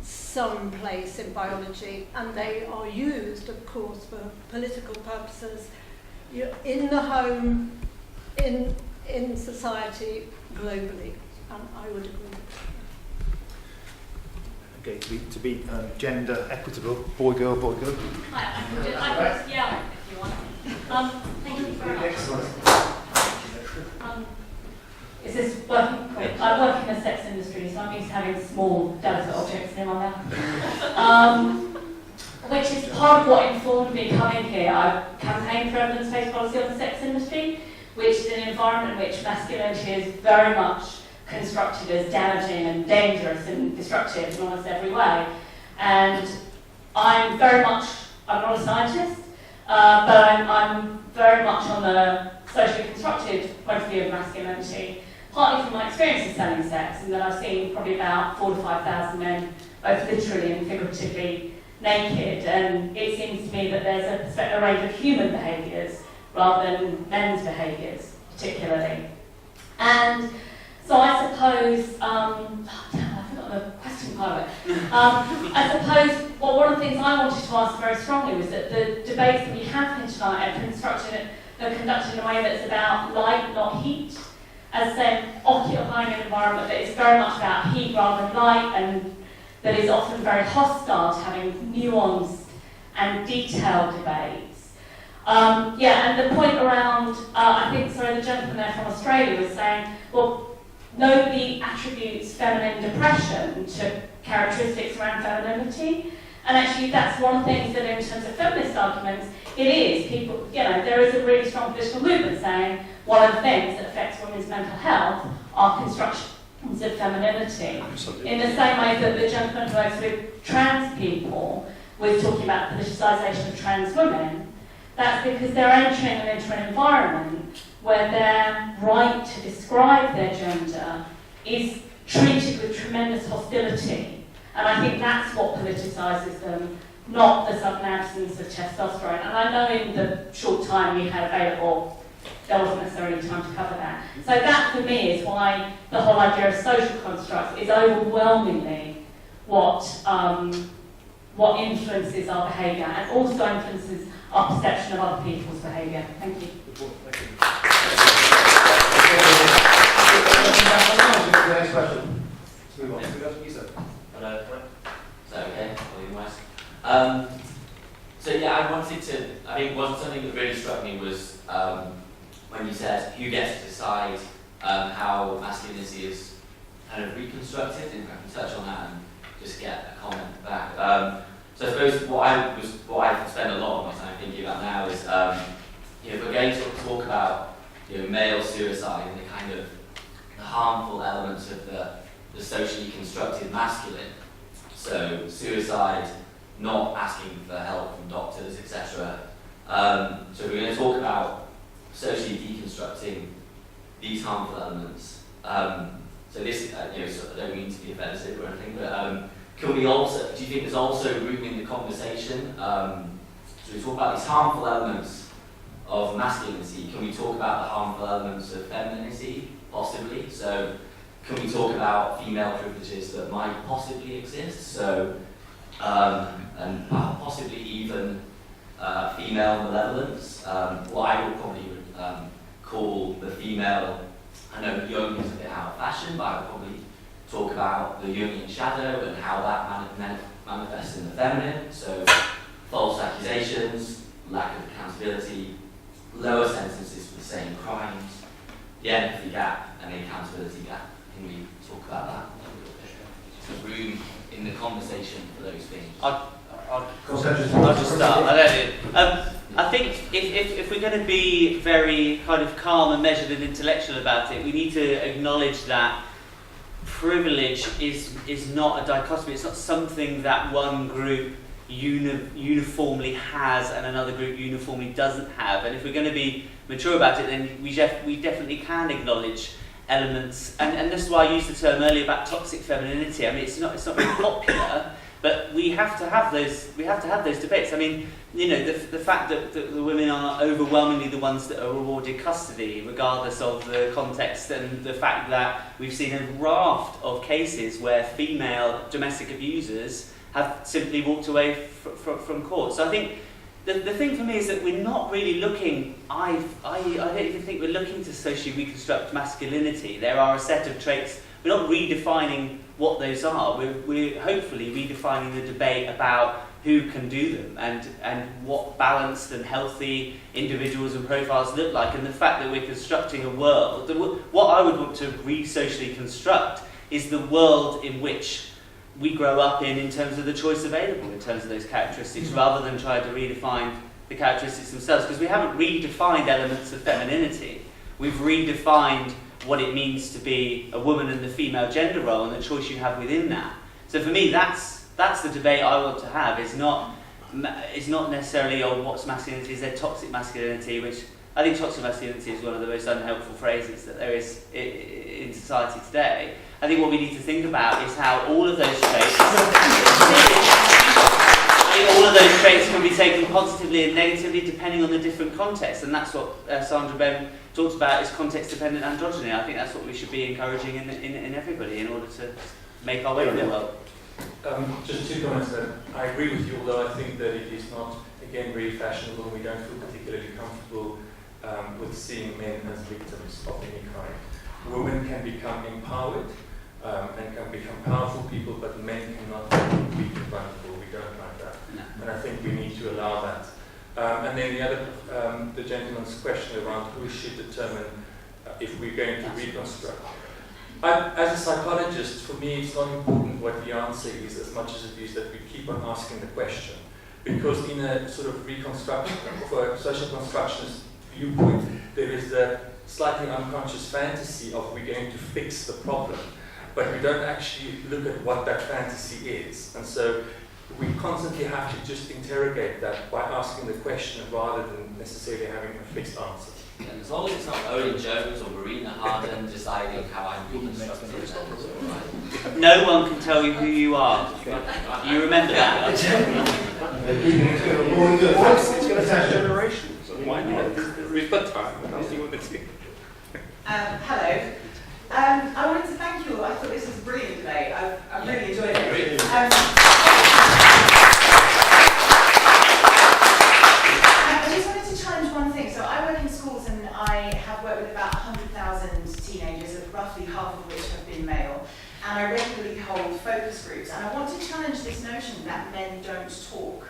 someplace in biology, and they are used, of course, for political purposes in the home, in society, globally, and I would agree. Okay, to be gender equitable, boy, girl, boy, girl. Hi, I just yell if you want. Thank you very much. Is this working? I work in the sex industry, so I'm used to having small, delicate objects in my mouth. Which is part of what informed me coming here. I've campaigned for evidence-based policy on the sex industry, which is an environment in which masculinity is very much constructed as damaging and dangerous and destructive in almost every way. And I'm not a scientist, but I'm very much on the socially constructed point of view of masculinity, partly from my experience of selling sex, in that I've seen probably about 4,000 to 5,000 men, both literally and figuratively naked, and it seems to me that there's a range of human behaviours rather than men's behaviours, particularly. And so I suppose, I forgot the question part of it. I suppose one of the things I wanted to ask very strongly was that the debates that we have here tonight are conducted in a way that's about light, not heat. As I said, occupying an environment that is very much about heat rather than light, and that is often very hostile to having nuanced and detailed debates. And the point around, the gentleman there from Australia was saying, well, nobody attributes feminine depression to characteristics around femininity. And actually that's one of the things that in terms of feminist arguments, it is. People, there is a really strong political movement saying one of the things that affects women's mental health are constructions of femininity. Absolutely. In the same way that the gentleman who works with trans people was talking about the politicisation of trans women, that's because they're entering into an environment where their right to describe their gender is treated with tremendous hostility. And I think that's what politicises them, not the sudden absence of testosterone. And I know in the short time we had available, there wasn't necessarily time to cover that. So that for me is why the whole idea of social constructs is overwhelmingly what influences our behaviour and also influences our perception of other people's behaviour. Thank you. Next question. let's move on. So we go to you, sir. Hello. Is that okay? So yeah, I wanted to, I think something that really struck me was when you said who gets to decide how masculinity is kind of reconstructed, and I can touch on that and just get a comment back. So I suppose what I spend a lot of my time thinking about now is, if we're going to talk about male suicide and the kind of the harmful elements of the socially constructed masculine, so suicide, not asking for help from doctors, etc. So we're going to talk about socially deconstructing these harmful elements. So this, I don't mean to be offensive or anything, but can we also, do you think there's also room in the conversation? So we talk about these harmful elements of masculinity. Can we talk about the harmful elements of femininity, possibly? So can we talk about female privileges that might possibly exist? So, and possibly even female malevolence, what I would probably call the female, I know Jung is a bit out of fashion, but I would probably talk about the Jungian shadow and how that manifests in the feminine. So false accusations, lack of accountability, lower sentences for the same crimes, the empathy gap and the accountability gap. Can we talk about that? There's room in the conversation for those things. I'll just start. I think if we're going to be very kind of calm and measured and intellectual about it, we need to acknowledge that privilege is not a dichotomy. It's not something that one group uniformly has and another group uniformly doesn't have. And if we're going to be mature about it, then we definitely can acknowledge elements. And this is why I used the term earlier about toxic femininity. I mean, it's not very popular. But we have to have those. We have to have those debates. I mean, the fact that the women are overwhelmingly the ones that are awarded custody, regardless of the context, and the fact that we've seen a raft of cases where female domestic abusers have simply walked away from court. So I think the thing for me is that we're not really looking. I don't even think we're looking to socially reconstruct masculinity. There are a set of traits. We're not redefining what those are. We're hopefully redefining the debate about who can do them and what balanced and healthy individuals and profiles look like, and the fact that we're constructing a world. What I would want to re-socially construct is the world in which we grow up in terms of the choice available, in terms of those characteristics, rather than try to redefine the characteristics themselves, because we haven't redefined elements of femininity. We've redefined what it means to be a woman in the female gender role and the choice you have within that. So for me, that's the debate I want to have. It's not necessarily on what's masculinity. Is there toxic masculinity, which I think toxic masculinity is one of the most unhelpful phrases that there is in society today. I think what we need to think about is how all of those traits can be taken positively and negatively depending on the different contexts, and that's what Sandra Ben talked about, is context-dependent androgyny. I think that's what we should be encouraging in everybody in order to make our way in the world. Just two comments then. I agree with you, although I think that it is not, again, very fashionable, and we don't feel particularly comfortable with seeing men as victims of any kind. Women can become empowered and can become powerful people, but men cannot be weak and vulnerable. We don't like that. No. And I think we need to allow that. And then the other, the gentleman's question around who should determine if we're going to reconstruct. As a psychologist, for me, it's not important what the answer is as much as it is that we keep on asking the question. Because in a sort of reconstruction, for a social constructionist viewpoint, there is a slightly unconscious fantasy of we're going to fix the problem. But we don't actually look at what that fantasy is. And so we constantly have to just interrogate that by asking the question rather than necessarily having a fixed answer. And as long as it's not Owen Jones or Marina Harden deciding how I'm reconstructed, that's all right. No one can tell you who you are. You remember that? It's going to take generations. Why not? We've got time. Hello. I wanted to thank you all. I thought this was a brilliant debate. I've really enjoyed it. I just wanted to challenge one thing. So I work in schools and I have worked with about 100,000 teenagers, roughly half of which have been male. And I regularly and I want to challenge this notion that men don't talk.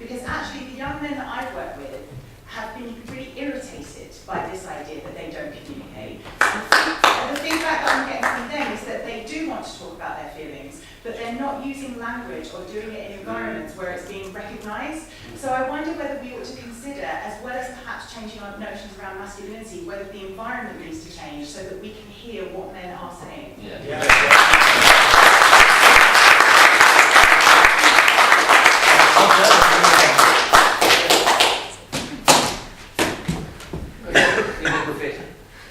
Because actually the young men that I've worked with have been really irritated by this idea that they don't communicate. And the feedback that I'm getting from them is that they do want to talk about their feelings, but they're not using language or doing it in environments where it's being recognised. So I wonder whether we ought to consider, as well as perhaps changing our notions around masculinity, whether the environment needs to change so that we can hear what men are saying.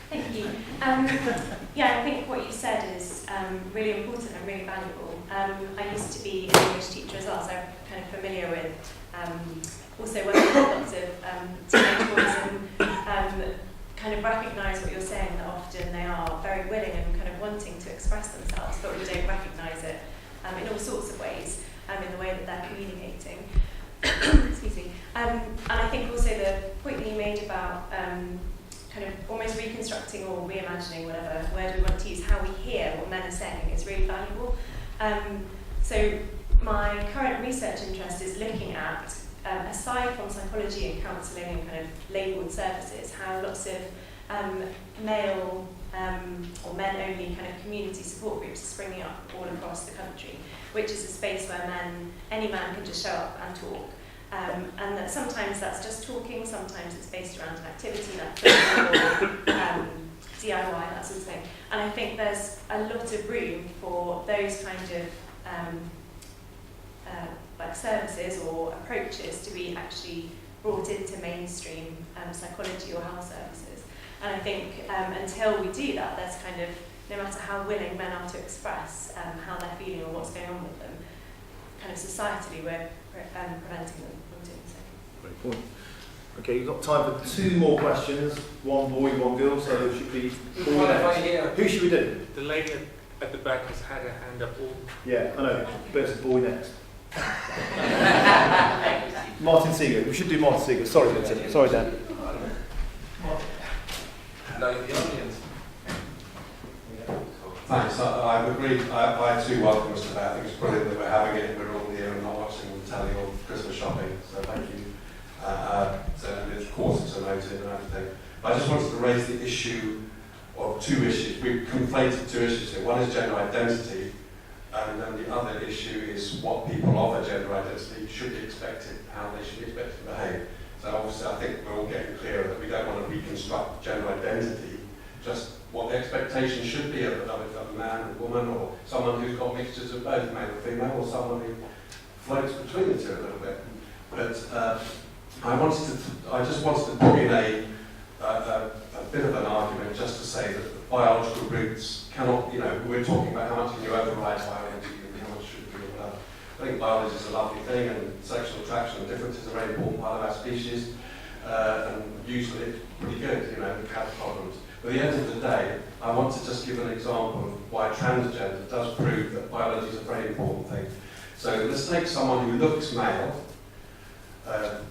Thank you. Yeah, I think what you said is really important and really valuable. I used to be an English teacher as well, so I'm kind of familiar with also working with lots of teenage boys and kind of recognise what you're saying, that often they are very willing and kind of wanting to express themselves, but we don't recognise it in all sorts of ways, in the way that they're communicating. Excuse me. And I think also the point that you made about kind of almost reconstructing or reimagining, whatever word we want to use, how we hear what men are saying is really valuable. So my current research interest is looking at, aside from psychology and counselling and kind of labelled services, how lots of male or men-only kind of community support groups are springing up all across the country, which is a space where any man can just show up and talk. And that sometimes that's just talking, sometimes it's based around an activity like football or DIY, that sort of thing. And I think there's a lot of room for those kind of like services or approaches to be actually brought into mainstream psychology or health services. And I think until we do that, there's kind of, no matter how willing men are to express how they're feeling or what's going on with them, kind of societally we're preventing them from doing so. Great point. Okay, you've got time for 2 more questions. One boy, one girl, so it should be boy next. Who should we do? The lady at the back has had her hand up all. Yeah, I know, but it's boy next. Martin Seeger. We should do Martin Seeger. Sorry, Vincent. Sorry, Dan. No, the audience. Thanks. I've agreed. I too welcome this debate. I think it's brilliant that we're having it. We're all here and not watching the telly or Christmas shopping. So thank you. So of course it's noted and everything. But I just wanted to raise the issue of 2 issues. We've conflated 2 issues here. One is gender identity, and then the other issue is what people of a gender identity should be expected, how they should be expected to behave. So obviously I think we're all getting clearer that we don't want to reconstruct gender identity, just what the expectation should be of a man and woman, or someone who's got mixtures of both, male and female, or someone who floats between the two a little bit. But I just wanted to put in a bit of an argument just to say that the biological roots cannot, we're talking about how much can you override biology and how much should you do whatever. I think biology is a lovely thing, and sexual attraction and difference is a very important part of our species, and usually it's pretty good, we have problems. But at the end of the day, I want to just give an example of why transgender does prove that biology is a very important thing. So let's take someone who looks male,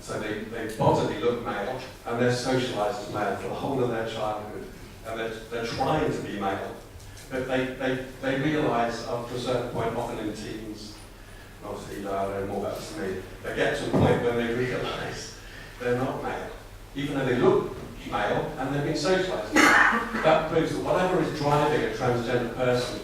so they bodily look male, and they're socialised as male for the whole of their childhood, and they're trying to be male, but they realise after a certain point, often in teens, obviously Eli know more about this than me, they get to a point where they realise they're not male, even though they look male and they've been socialised. That proves that whatever is driving a transgender person,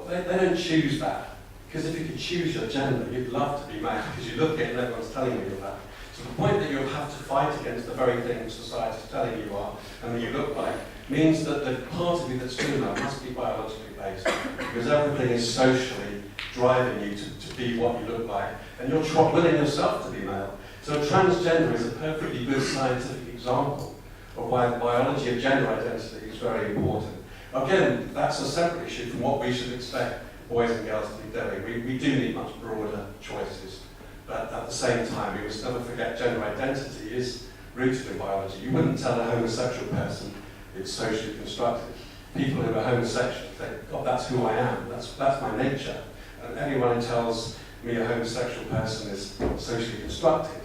they don't choose that. Because if you could choose your gender, you'd love to be male, because you look at it and everyone's telling you you're that. So the point that you have to fight against the very thing society is telling you are, and that you look like, means that the part of you that's female must be biologically based, because everything is socially driving you to be what you look like, and you're willing yourself to be male. So transgender is a perfectly good scientific example of why the biology of gender identity is very important. Again, that's a separate issue from what we should expect boys and girls to be doing. We do need much broader choices, but at the same time, we must never forget gender identity is rooted in biology. You wouldn't tell a homosexual person it's socially constructed. People who are homosexual think, God, that's who I am, that's my nature. And anyone who tells me a homosexual person is socially constructed,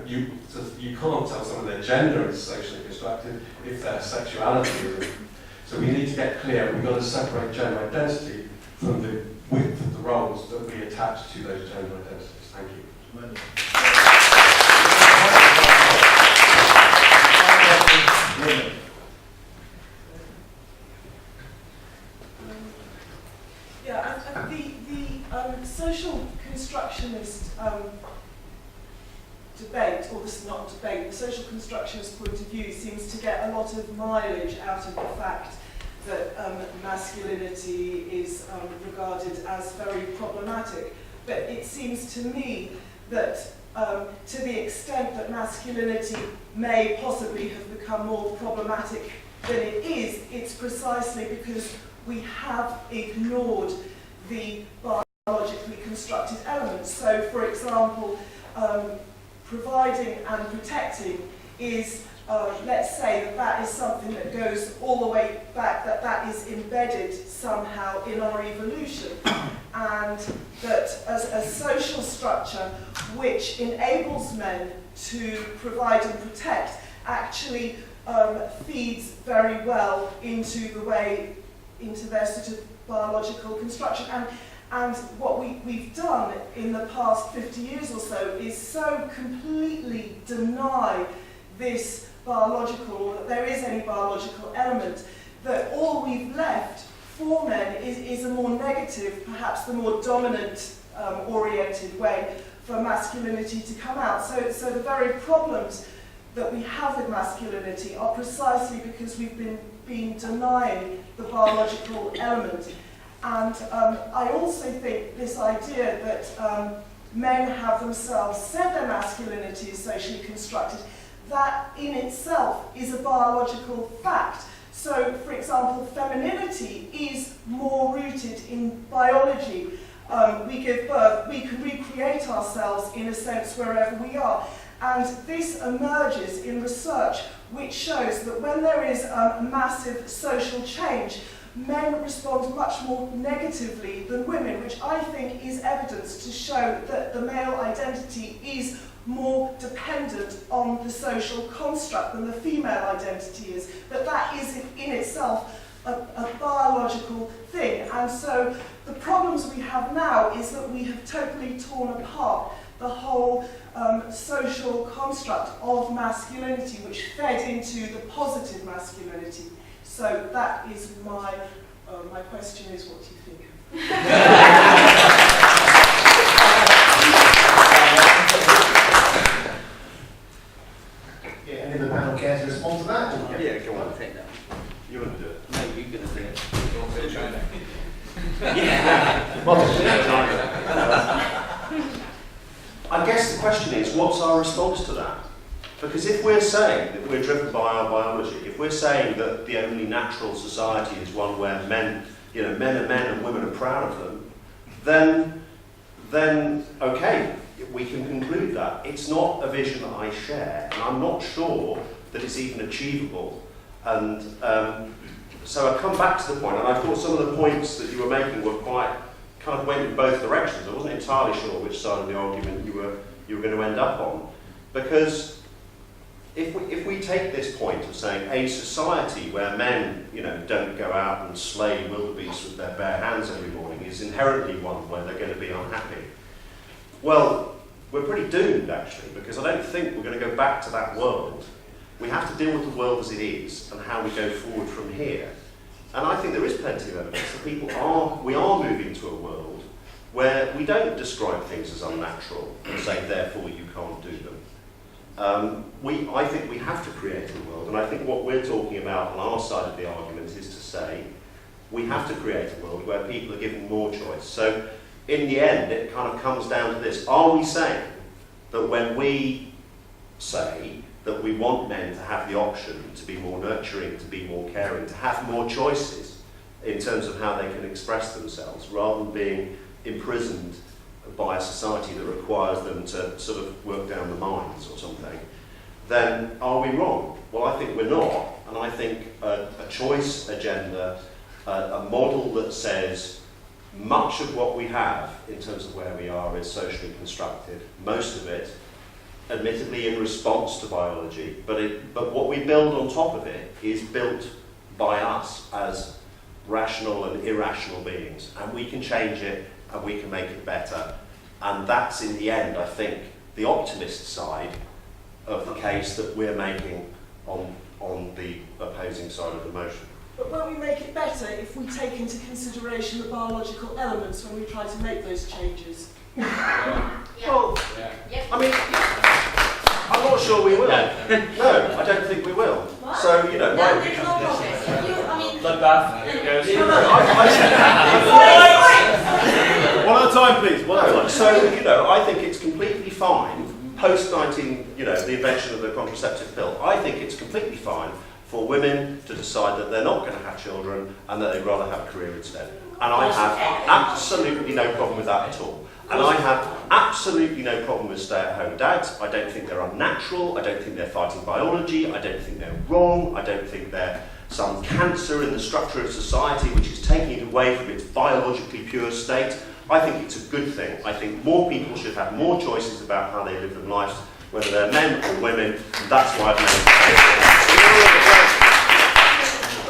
you can't tell someone their gender is socially constructed if their sexuality isn't. So we need to get clear, we've got to separate gender identity from the width of the roles that we attach to those gender identities. Thank you. Yeah, and the social constructionist debate, or this is not debate, the social constructionist point of view seems to get a lot of mileage out of the fact that masculinity is regarded as very problematic. But it seems to me that to the extent that masculinity may possibly have become more problematic than it is, it's precisely because we have ignored the biologically constructed elements. So, for example, providing and protecting is, let's say that is something that goes all the way back, that is embedded somehow in our evolution, and that as a social structure which enables men to provide and protect actually feeds very well into their sort of biological construction. And what we've done in the past 50 years or so is so completely deny this biological, or that there is any biological element, that all we've left for men is a more negative, perhaps the more dominant oriented way for masculinity to come out. So the very problems that we have with masculinity are precisely because we've been denying the biological element. And I also think this idea that men have themselves said their masculinity is socially constructed, that in itself is a biological fact. So, for example, femininity is more rooted in biology. We give birth, we can recreate ourselves in a sense wherever we are. And this emerges in research which shows that when there is a massive social change, men respond much more negatively than women, which I think is evidence to show that the male identity is more dependent on the social construct than the female identity is. That is in itself a biological thing. And so the problems we have now is that we have totally torn apart the whole social construct of masculinity, which fed into the positive masculinity. So that is my question is, what do you think? Yeah, any of the panel care to respond to that? Yeah, go on, take that. You want to do it? No, you're going to do it. I guess the question is, what's our response to that? Because if we're saying that we're driven by our biology, if we're saying that the only natural society is one where men are men and women are proud of them, then okay, we can conclude that. It's not a vision that I share, and I'm not sure that it's even achievable. And so I come back to the point, and I thought some of the points that you were making were quite, kind of went in both directions. I wasn't entirely sure which side of the argument you were going to end up on. Because if we take this point of saying a society where men, don't go out and slay wildebeest with their bare hands every morning is inherently one where they're going to be unhappy, well, we're pretty doomed actually, because I don't think we're going to go back to that world. We have to deal with the world as it is and how we go forward from here. And I think there is plenty of evidence that we are moving to a world where we don't describe things as unnatural and say, therefore, you can't do them. I think we have to create a world, and I think what we're talking about on our side of the argument is to say we have to create a world where people are given more choice. So in the end, it kind of comes down to this. Are we saying that when we say that we want men to have the option to be more nurturing, to be more caring, to have more choices in terms of how they can express themselves, rather than being imprisoned by a society that requires them to sort of work down the mines or something, then are we wrong? Well, I think we're not. And I think a choice agenda, a model that says much of what we have in terms of where we are is socially constructed, most of it admittedly in response to biology, but what we build on top of it is built by us as rational and irrational beings, and we can change it, and we can make it better. And that's, in the end, I think, the optimist side of the case that we're making on the opposing side of the motion. But won't we make it better if we take into consideration the biological elements when we try to make those changes? Well, I mean, I'm not sure we will. No, I don't think we will. What? So, you know, Then there's no progress. I mean, Bloodbath. Here it goes. One at a time, please. One at a time. So, you know, I think it's completely fine, post-19, you know, the invention of the contraceptive pill, I think it's completely fine for women to decide that they're not going to have children and that they'd rather have a career instead. And I have absolutely no problem with that at all. And I have absolutely no problem with stay-at-home dads. I don't think they're unnatural. I don't think they're fighting biology. I don't think they're wrong. I don't think they're some cancer in the structure of society which is taking it away from its biologically pure state. I think it's a good thing. I think more people should have more choices about how they live their lives, whether they're men or women, and that's why I've made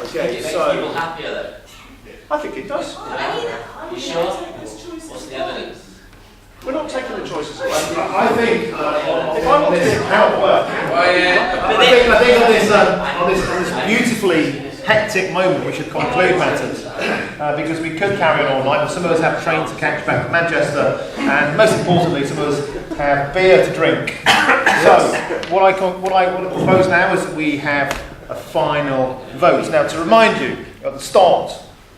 it. Okay, It so... makes people happier though. I think it does. You sure? What's the evidence? We're not taking the choices away. I think if I want this how it work. I think on this beautifully hectic moment we should conclude matters because we could carry on all night, but some of us have trains to catch back to Manchester, and most importantly, some of us have beer to drink. So what I want to propose now is that we have a final vote. Now, to remind you, at the start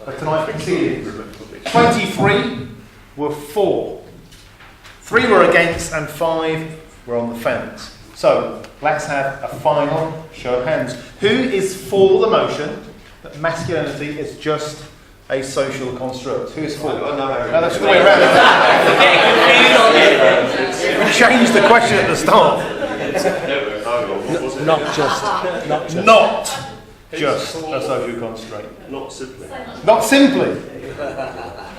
of tonight's proceedings, 23 were for. 3 were against and 5 were on the fence. So, let's have a final show of hands. Who is for the motion that masculinity is just a social construct? Who is for? No, that's the way around. We changed the question at the start. Not just a social construct. Not simply. Not simply.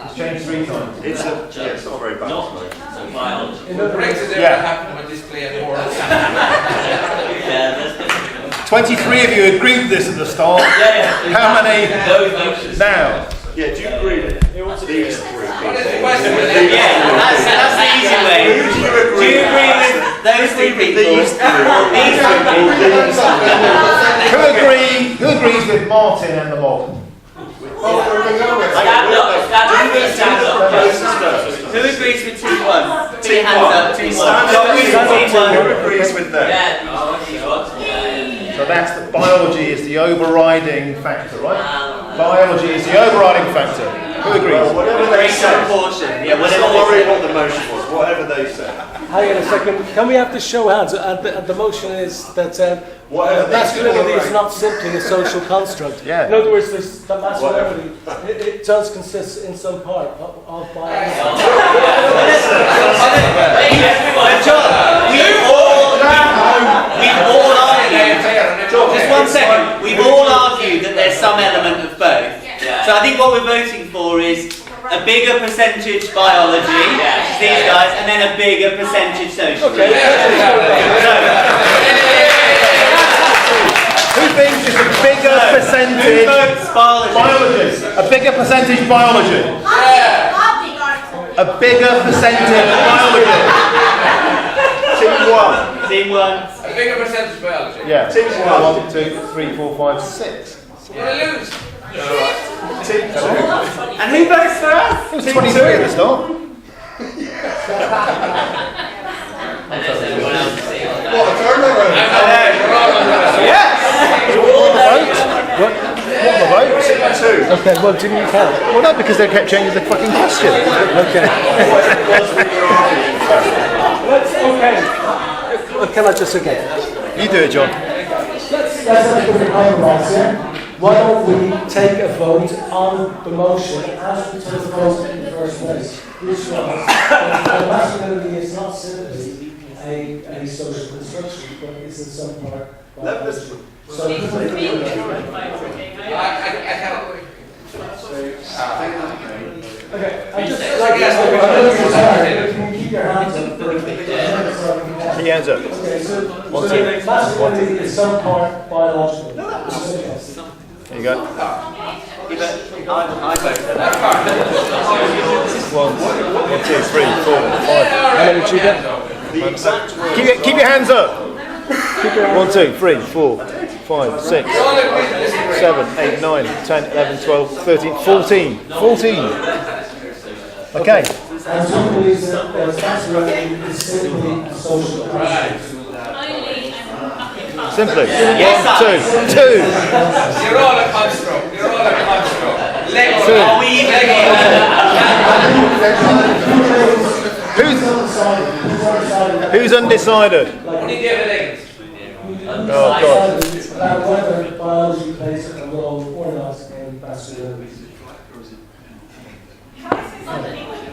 It's changed 3 times. It's not a very balanced Biology. Brexit ever happened with this clear more. 23 of you agreed with this at the start. How many now? Yeah, do you agree with these 3 people? That's the easy way. Do you agree with those 3 people? These 3 Who agrees with Martin and the mob? Who agrees with Team 1? Put your hands up, Team 1. Who agrees with them? So that's the biology is the overriding factor, right? Biology is the overriding factor. Who agrees? Well, whatever they say. Yeah, let's not worry what the motion was. Whatever they say. Hang on a second. Can we have to show hands? And the motion is that masculinity is not simply a social construct. Yeah. In other words, that masculinity it does consist in some part of biology. We've all argued. Just one second. We've all argued that there's some element of both. So I think what we're voting for is a bigger percentage biology, these guys, and then a bigger percentage social. Okay. Who thinks it's a bigger percentage biology? A bigger percentage biology. A bigger percentage biology. Team 1. A bigger percentage biology. Yeah. Team 1, 2, 3, 4, 5, 6. We're going to lose. Team 2. And who votes for us? It was 23 at the start. What a turnover! Yes! What the vote? Team 2. Okay, well, didn't you count? Well, no, because they kept changing the fucking question. Okay. Can I just, you do it, John. Let's have a bit of compromise here. Why don't we take a vote on the motion as we took the vote in the first place, which was that masculinity is not simply a social construction, but it's in some part. So okay, I just can you keep your hands up for Keep your hands up. Okay, so masculinity is some part biological. There you go. I vote for that. 1, 2, 3, 4, 5. How many did you get? Keep your hands up. 1, 2, 3, 4, 5, 6, 7, 8, 9, 10, 11, 12, 13, 14. 14. Okay. And Tom believes that masculinity is simply a social construct. Simply. Yes, 1, 2, 2. You're all a construct. You're all a construct. Lego. Two. Are we even? Who's undecided? Only David Higgins. Oh, God. It's about whether biology plays a role organised in masculinity.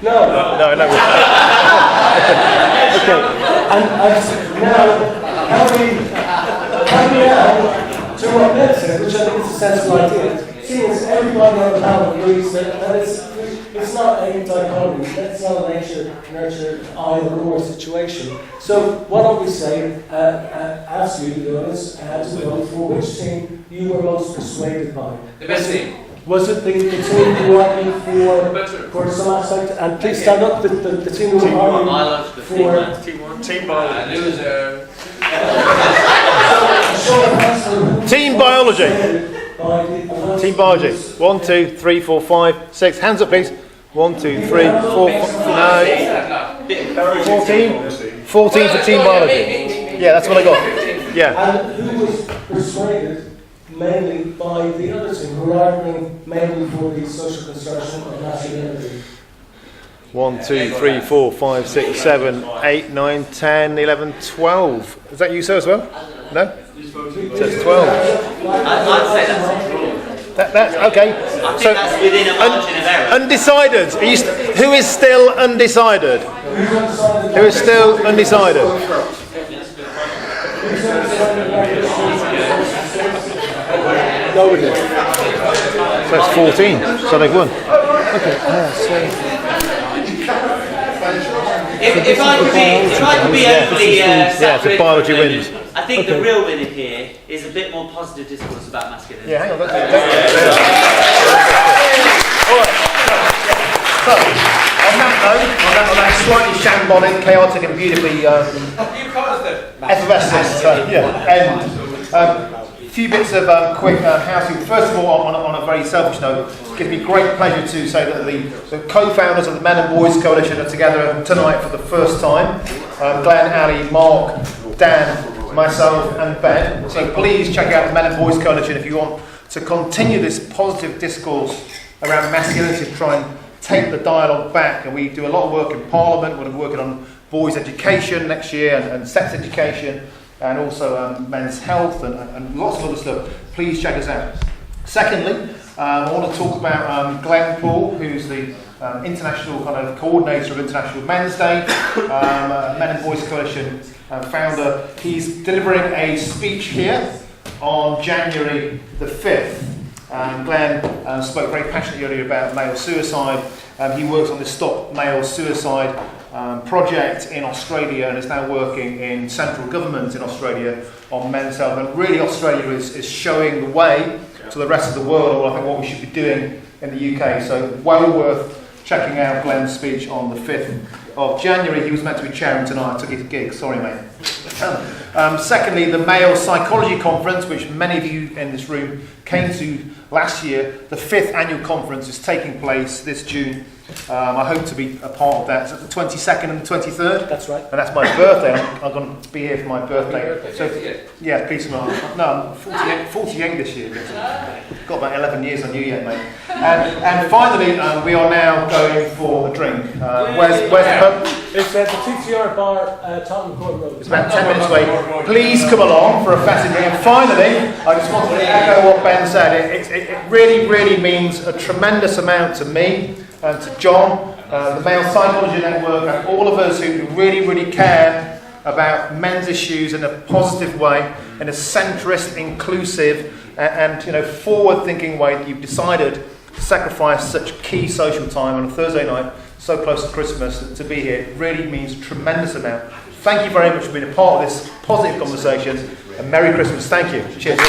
No. No. Okay. And now, can we add to what Ned said, which I think is a sensible idea, seeing as everybody on the panel agrees that it's not a dichotomy, it's not a nurture, either or situation. So why don't we say, ask you to do this, to vote for which team you were most persuaded by? The best team. Was it the team who were arguing for some aspect? And please stand up, the team who were arguing for... Team biology. Loser. Team biology. Team biology. 1, 2, 3, 4, 5, 6. Hands up, please. 1, 2, 3, 4, 5. No. 14. 14 for team biology. Yeah, that's what I got. Yeah. And who was persuaded mainly by the other team, who were arguing mainly for the social construction of masculinity? 1, 2, 3, 4, 5, 6, 7, 8, 9, 10, 11, 12. Is that you, sir, as well? No? So it's 12. I'd say that's That's okay. I think that's within a margin of error. Undecided. Who is still undecided? Who is still undecided? Nobody. So it's 14. So they've won. Okay. If I could be overly so biology wins. I think the real winner here is a bit more positive discourse about masculinity. Yeah, hang on. All right. So, on that slightly shambolic, chaotic, and beautifully effervescent end. A few bits of quick housekeeping. First of all, on a very selfish note, it gives me great pleasure to say that the co-founders of the Men and Boys Coalition are together tonight for the first time. Glenn, Ali, Mark, Dan, myself and Ben. So please check out the Men and Boys Coalition if you want to continue this positive discourse around masculinity, to try and take the dialogue back. And we do a lot of work in Parliament. We're working on boys' education next year and sex education, and also men's health and lots of other stuff. Please check us out. Secondly, I want to talk about Glenn Paul, who's the international kind of coordinator of International Men's Day, Men and Boys Coalition founder. He's delivering a speech here on January the 5th. Glenn spoke very passionately earlier about male suicide. He works on the Stop Male Suicide project in Australia and is now working in central government in Australia on men's health. And really Australia is showing the way to the rest of the world, I think, what we should be doing in the UK. So well worth checking out Glenn's speech on the 5th of January. He was meant to be chairing tonight. I took his gig. Sorry, mate. Secondly, the Male Psychology Conference, which many of you in this room came to last year, the 5th annual conference is taking place this June. I hope to be a part of that. Is it the 22nd and the 23rd? That's right. And that's my birthday. I'm going to be here for my birthday. So, yeah, please. No, I'm 48 this year. Got about 11 years on you yet, mate. And finally, we are now going for a drink. Where's the pub? It's the TTR bar, Tottenham Court Road. It's about 10 minutes away. Please come along for a festive drink. And finally, I just want to echo what Ben said. It really, really means a tremendous amount to me and to John, the Male Psychology Network, and all of us who really, really care about men's issues in a positive way, in a centrist, inclusive, and forward-thinking way. That you've decided to sacrifice such key social time on a Thursday night, so close to Christmas, to be here. It really means a tremendous amount. Thank you very much for being a part of this positive conversation, and Merry Christmas. Thank you. Cheers.